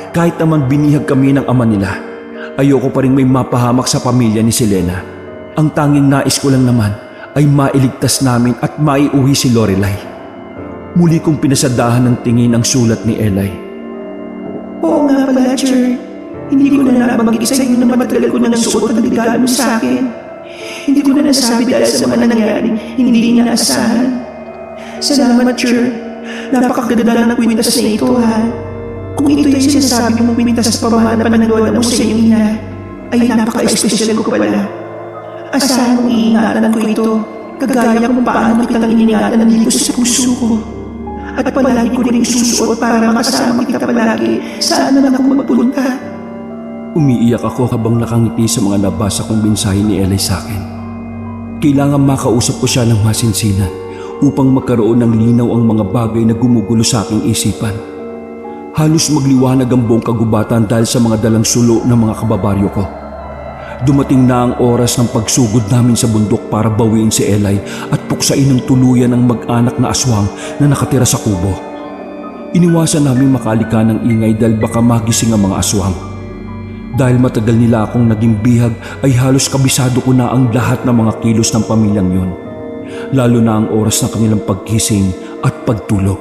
Kahit naman binihag kami ng ama nila, ayoko pa rin may mapahamak sa pamilya ni Selena. Ang tanging nais ko lang naman ay mailigtas namin at maiuwi si Lorelai. Muli kong pinasadahan ng tingin ang sulat ni Eli. Oo nga pala, Jer. Hindi ko na nabanggit sa iyo na matagal ko nang suot ang regalo mo sa akin. Hindi ko na nasabi dahil sa mga nangyaring hindi niya naasahan. Salamat, Jer. Napakaganda ng kwintas na ito, ha? Kung ito yung sinasabi mong kwintas sa pamahanapan ng lola mo sa iyong ina, ay napaka-espesyal ko pala. Asahan mong iingatan ko ito, kagaya kung paano kitang iningatan ng ligo sa puso ko. At palagi ko rin isusuot para makasama kita palagi saan man ako magpunta. Umiiyak ako habang nakangiti sa mga nabasa kong mensahe ni Eli sa akin. Kailangan makausap ko siya ng masinsinan upang magkaroon ng linaw ang mga bagay na gumugulo sa aking isipan. Halos magliwanag ang buong kagubatan dahil sa mga dalang sulo ng mga kababaryo ko. Dumating na ang oras ng pagsugod namin sa bundok para bawiin si Eli at puksain ng tuluyan ang mag-anak na aswang na nakatira sa kubo. Iniwasan namin makalika ng ingay dahil baka magising ang mga aswang. Dahil matagal nila akong naging bihag ay halos kabisado ko na ang lahat ng mga kilos ng pamilyang yon. Lalo na ang oras ng kanilang pagkising at pagtulog.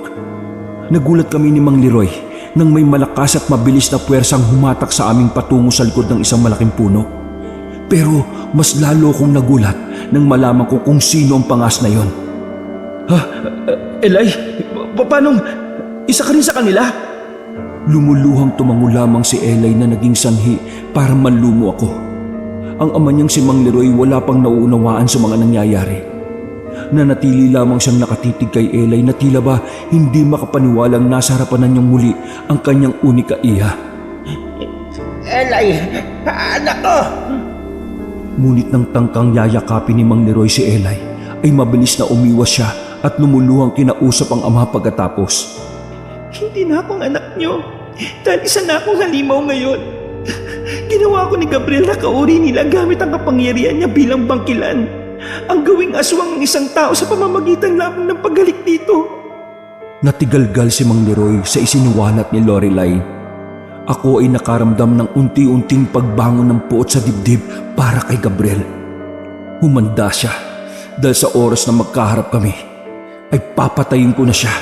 Nagulat kami ni Mang Leroy nang may malakas at mabilis na puwersang humatak sa aming patungo sa likod ng isang malaking puno. Pero mas lalo kong nagulat nang malaman ko kung sino ang pangas na yon. Ha? Eli? Paano? Isa ka rin sa kanila? Lumuluhang tumango lamang si Eli na naging sanhi para manlumo ako. Ang ama niyang si Mang Leroy wala pang nauunawaan sa mga nangyayari. Nanatili lamang siyang nakatitig kay Eli na tila ba hindi makapaniwalang nasa harapan na niyang muli ang kanyang unika iha. Eli, anak ko! Ngunit nang tangkang yayakapin ni Mang Leroy si Eli, ay mabilis na umiwas siya at lumuluhang kinausap ang ama pagkatapos. Hindi na akong anak niyo dahil isa na akong halimaw ngayon. Ginawa ko ni Gabriel na kauri nila gamit ang kapangyarihan niya bilang bangkilan. Ang gawing aswang ng isang tao sa pamamagitan lamang ng paghalik dito. Natigalgal si Mang Leroy sa isinuwalat ni Lorelai. Ako ay nakaramdam ng unti-unting pagbangon ng puot sa dibdib para kay Gabriel. Humanda siya dahil sa oras na magkaharap kami. ay papatayin ko na siya.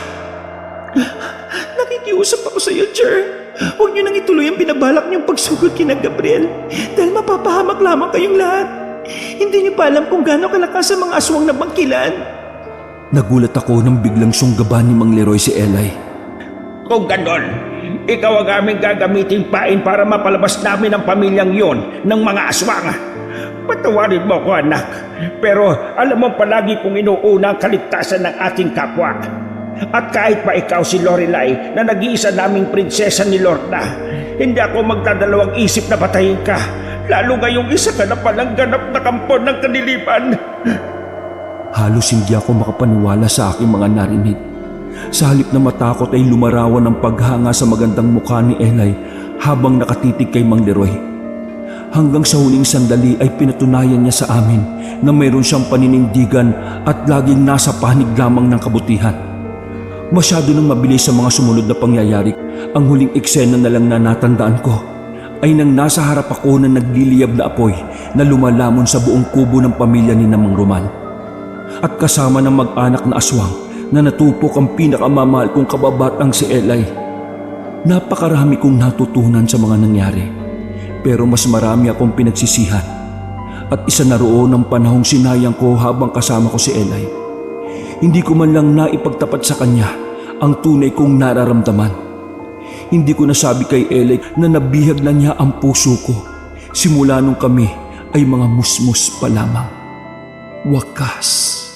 Nakikiusap ako sa iyo, Jer. Huwag niyo nang ituloy ang binabalak niyong pagsugod kina Gabriel dahil mapapahamak lamang kayong lahat. Hindi niyo pa alam kung gaano kalakas ang mga aswang na bangkilan. Nagulat ako nang biglang sunggaban ni Mang Leroy si Eli. Kung ganon, ikaw ang aming gagamitin pain para mapalabas namin ang pamilyang yon ng mga aswang. Patawarin mo ko, anak. Pero alam mo palagi kong inuuna ang kaligtasan ng ating kapwa. At kahit pa ikaw si Lorelai na nag-iisa naming prinsesa ni Lorna, hindi ako magdadalawang isip na patayin ka. Lalo ngayong isa ka na palang ganap na kampon ng kanilipan. Halos hindi ako makapaniwala sa aking mga narinig. Sa halip na matakot ay lumarawan ang paghanga sa magandang mukha ni Eli habang nakatitig kay Mang Leroy. Hanggang sa huling sandali ay pinatunayan niya sa amin na mayroon siyang paninindigan at laging nasa panig lamang ng kabutihan. Masyado nang mabilis sa mga sumunod na pangyayari, ang huling eksena na lang na natandaan ko ay nang nasa harap ako na nagliliyab na apoy na lumalamon sa buong kubo ng pamilya ni Mang Roman. At kasama ng mag-anak na aswang na natupok ang pinakamamahal kong kababatang si Eli. Napakarami kong natutunan sa mga nangyari, pero mas marami akong pinagsisihan. At isa na roon ang panahong sinayang ko habang kasama ko si Eli. Hindi ko man lang naipagtapat sa kanya ang tunay kong nararamdaman. Hindi ko nasabi kay Eli na nabihag na niya ang puso ko simula nung kami ay mga musmus pa lamang. Wakas.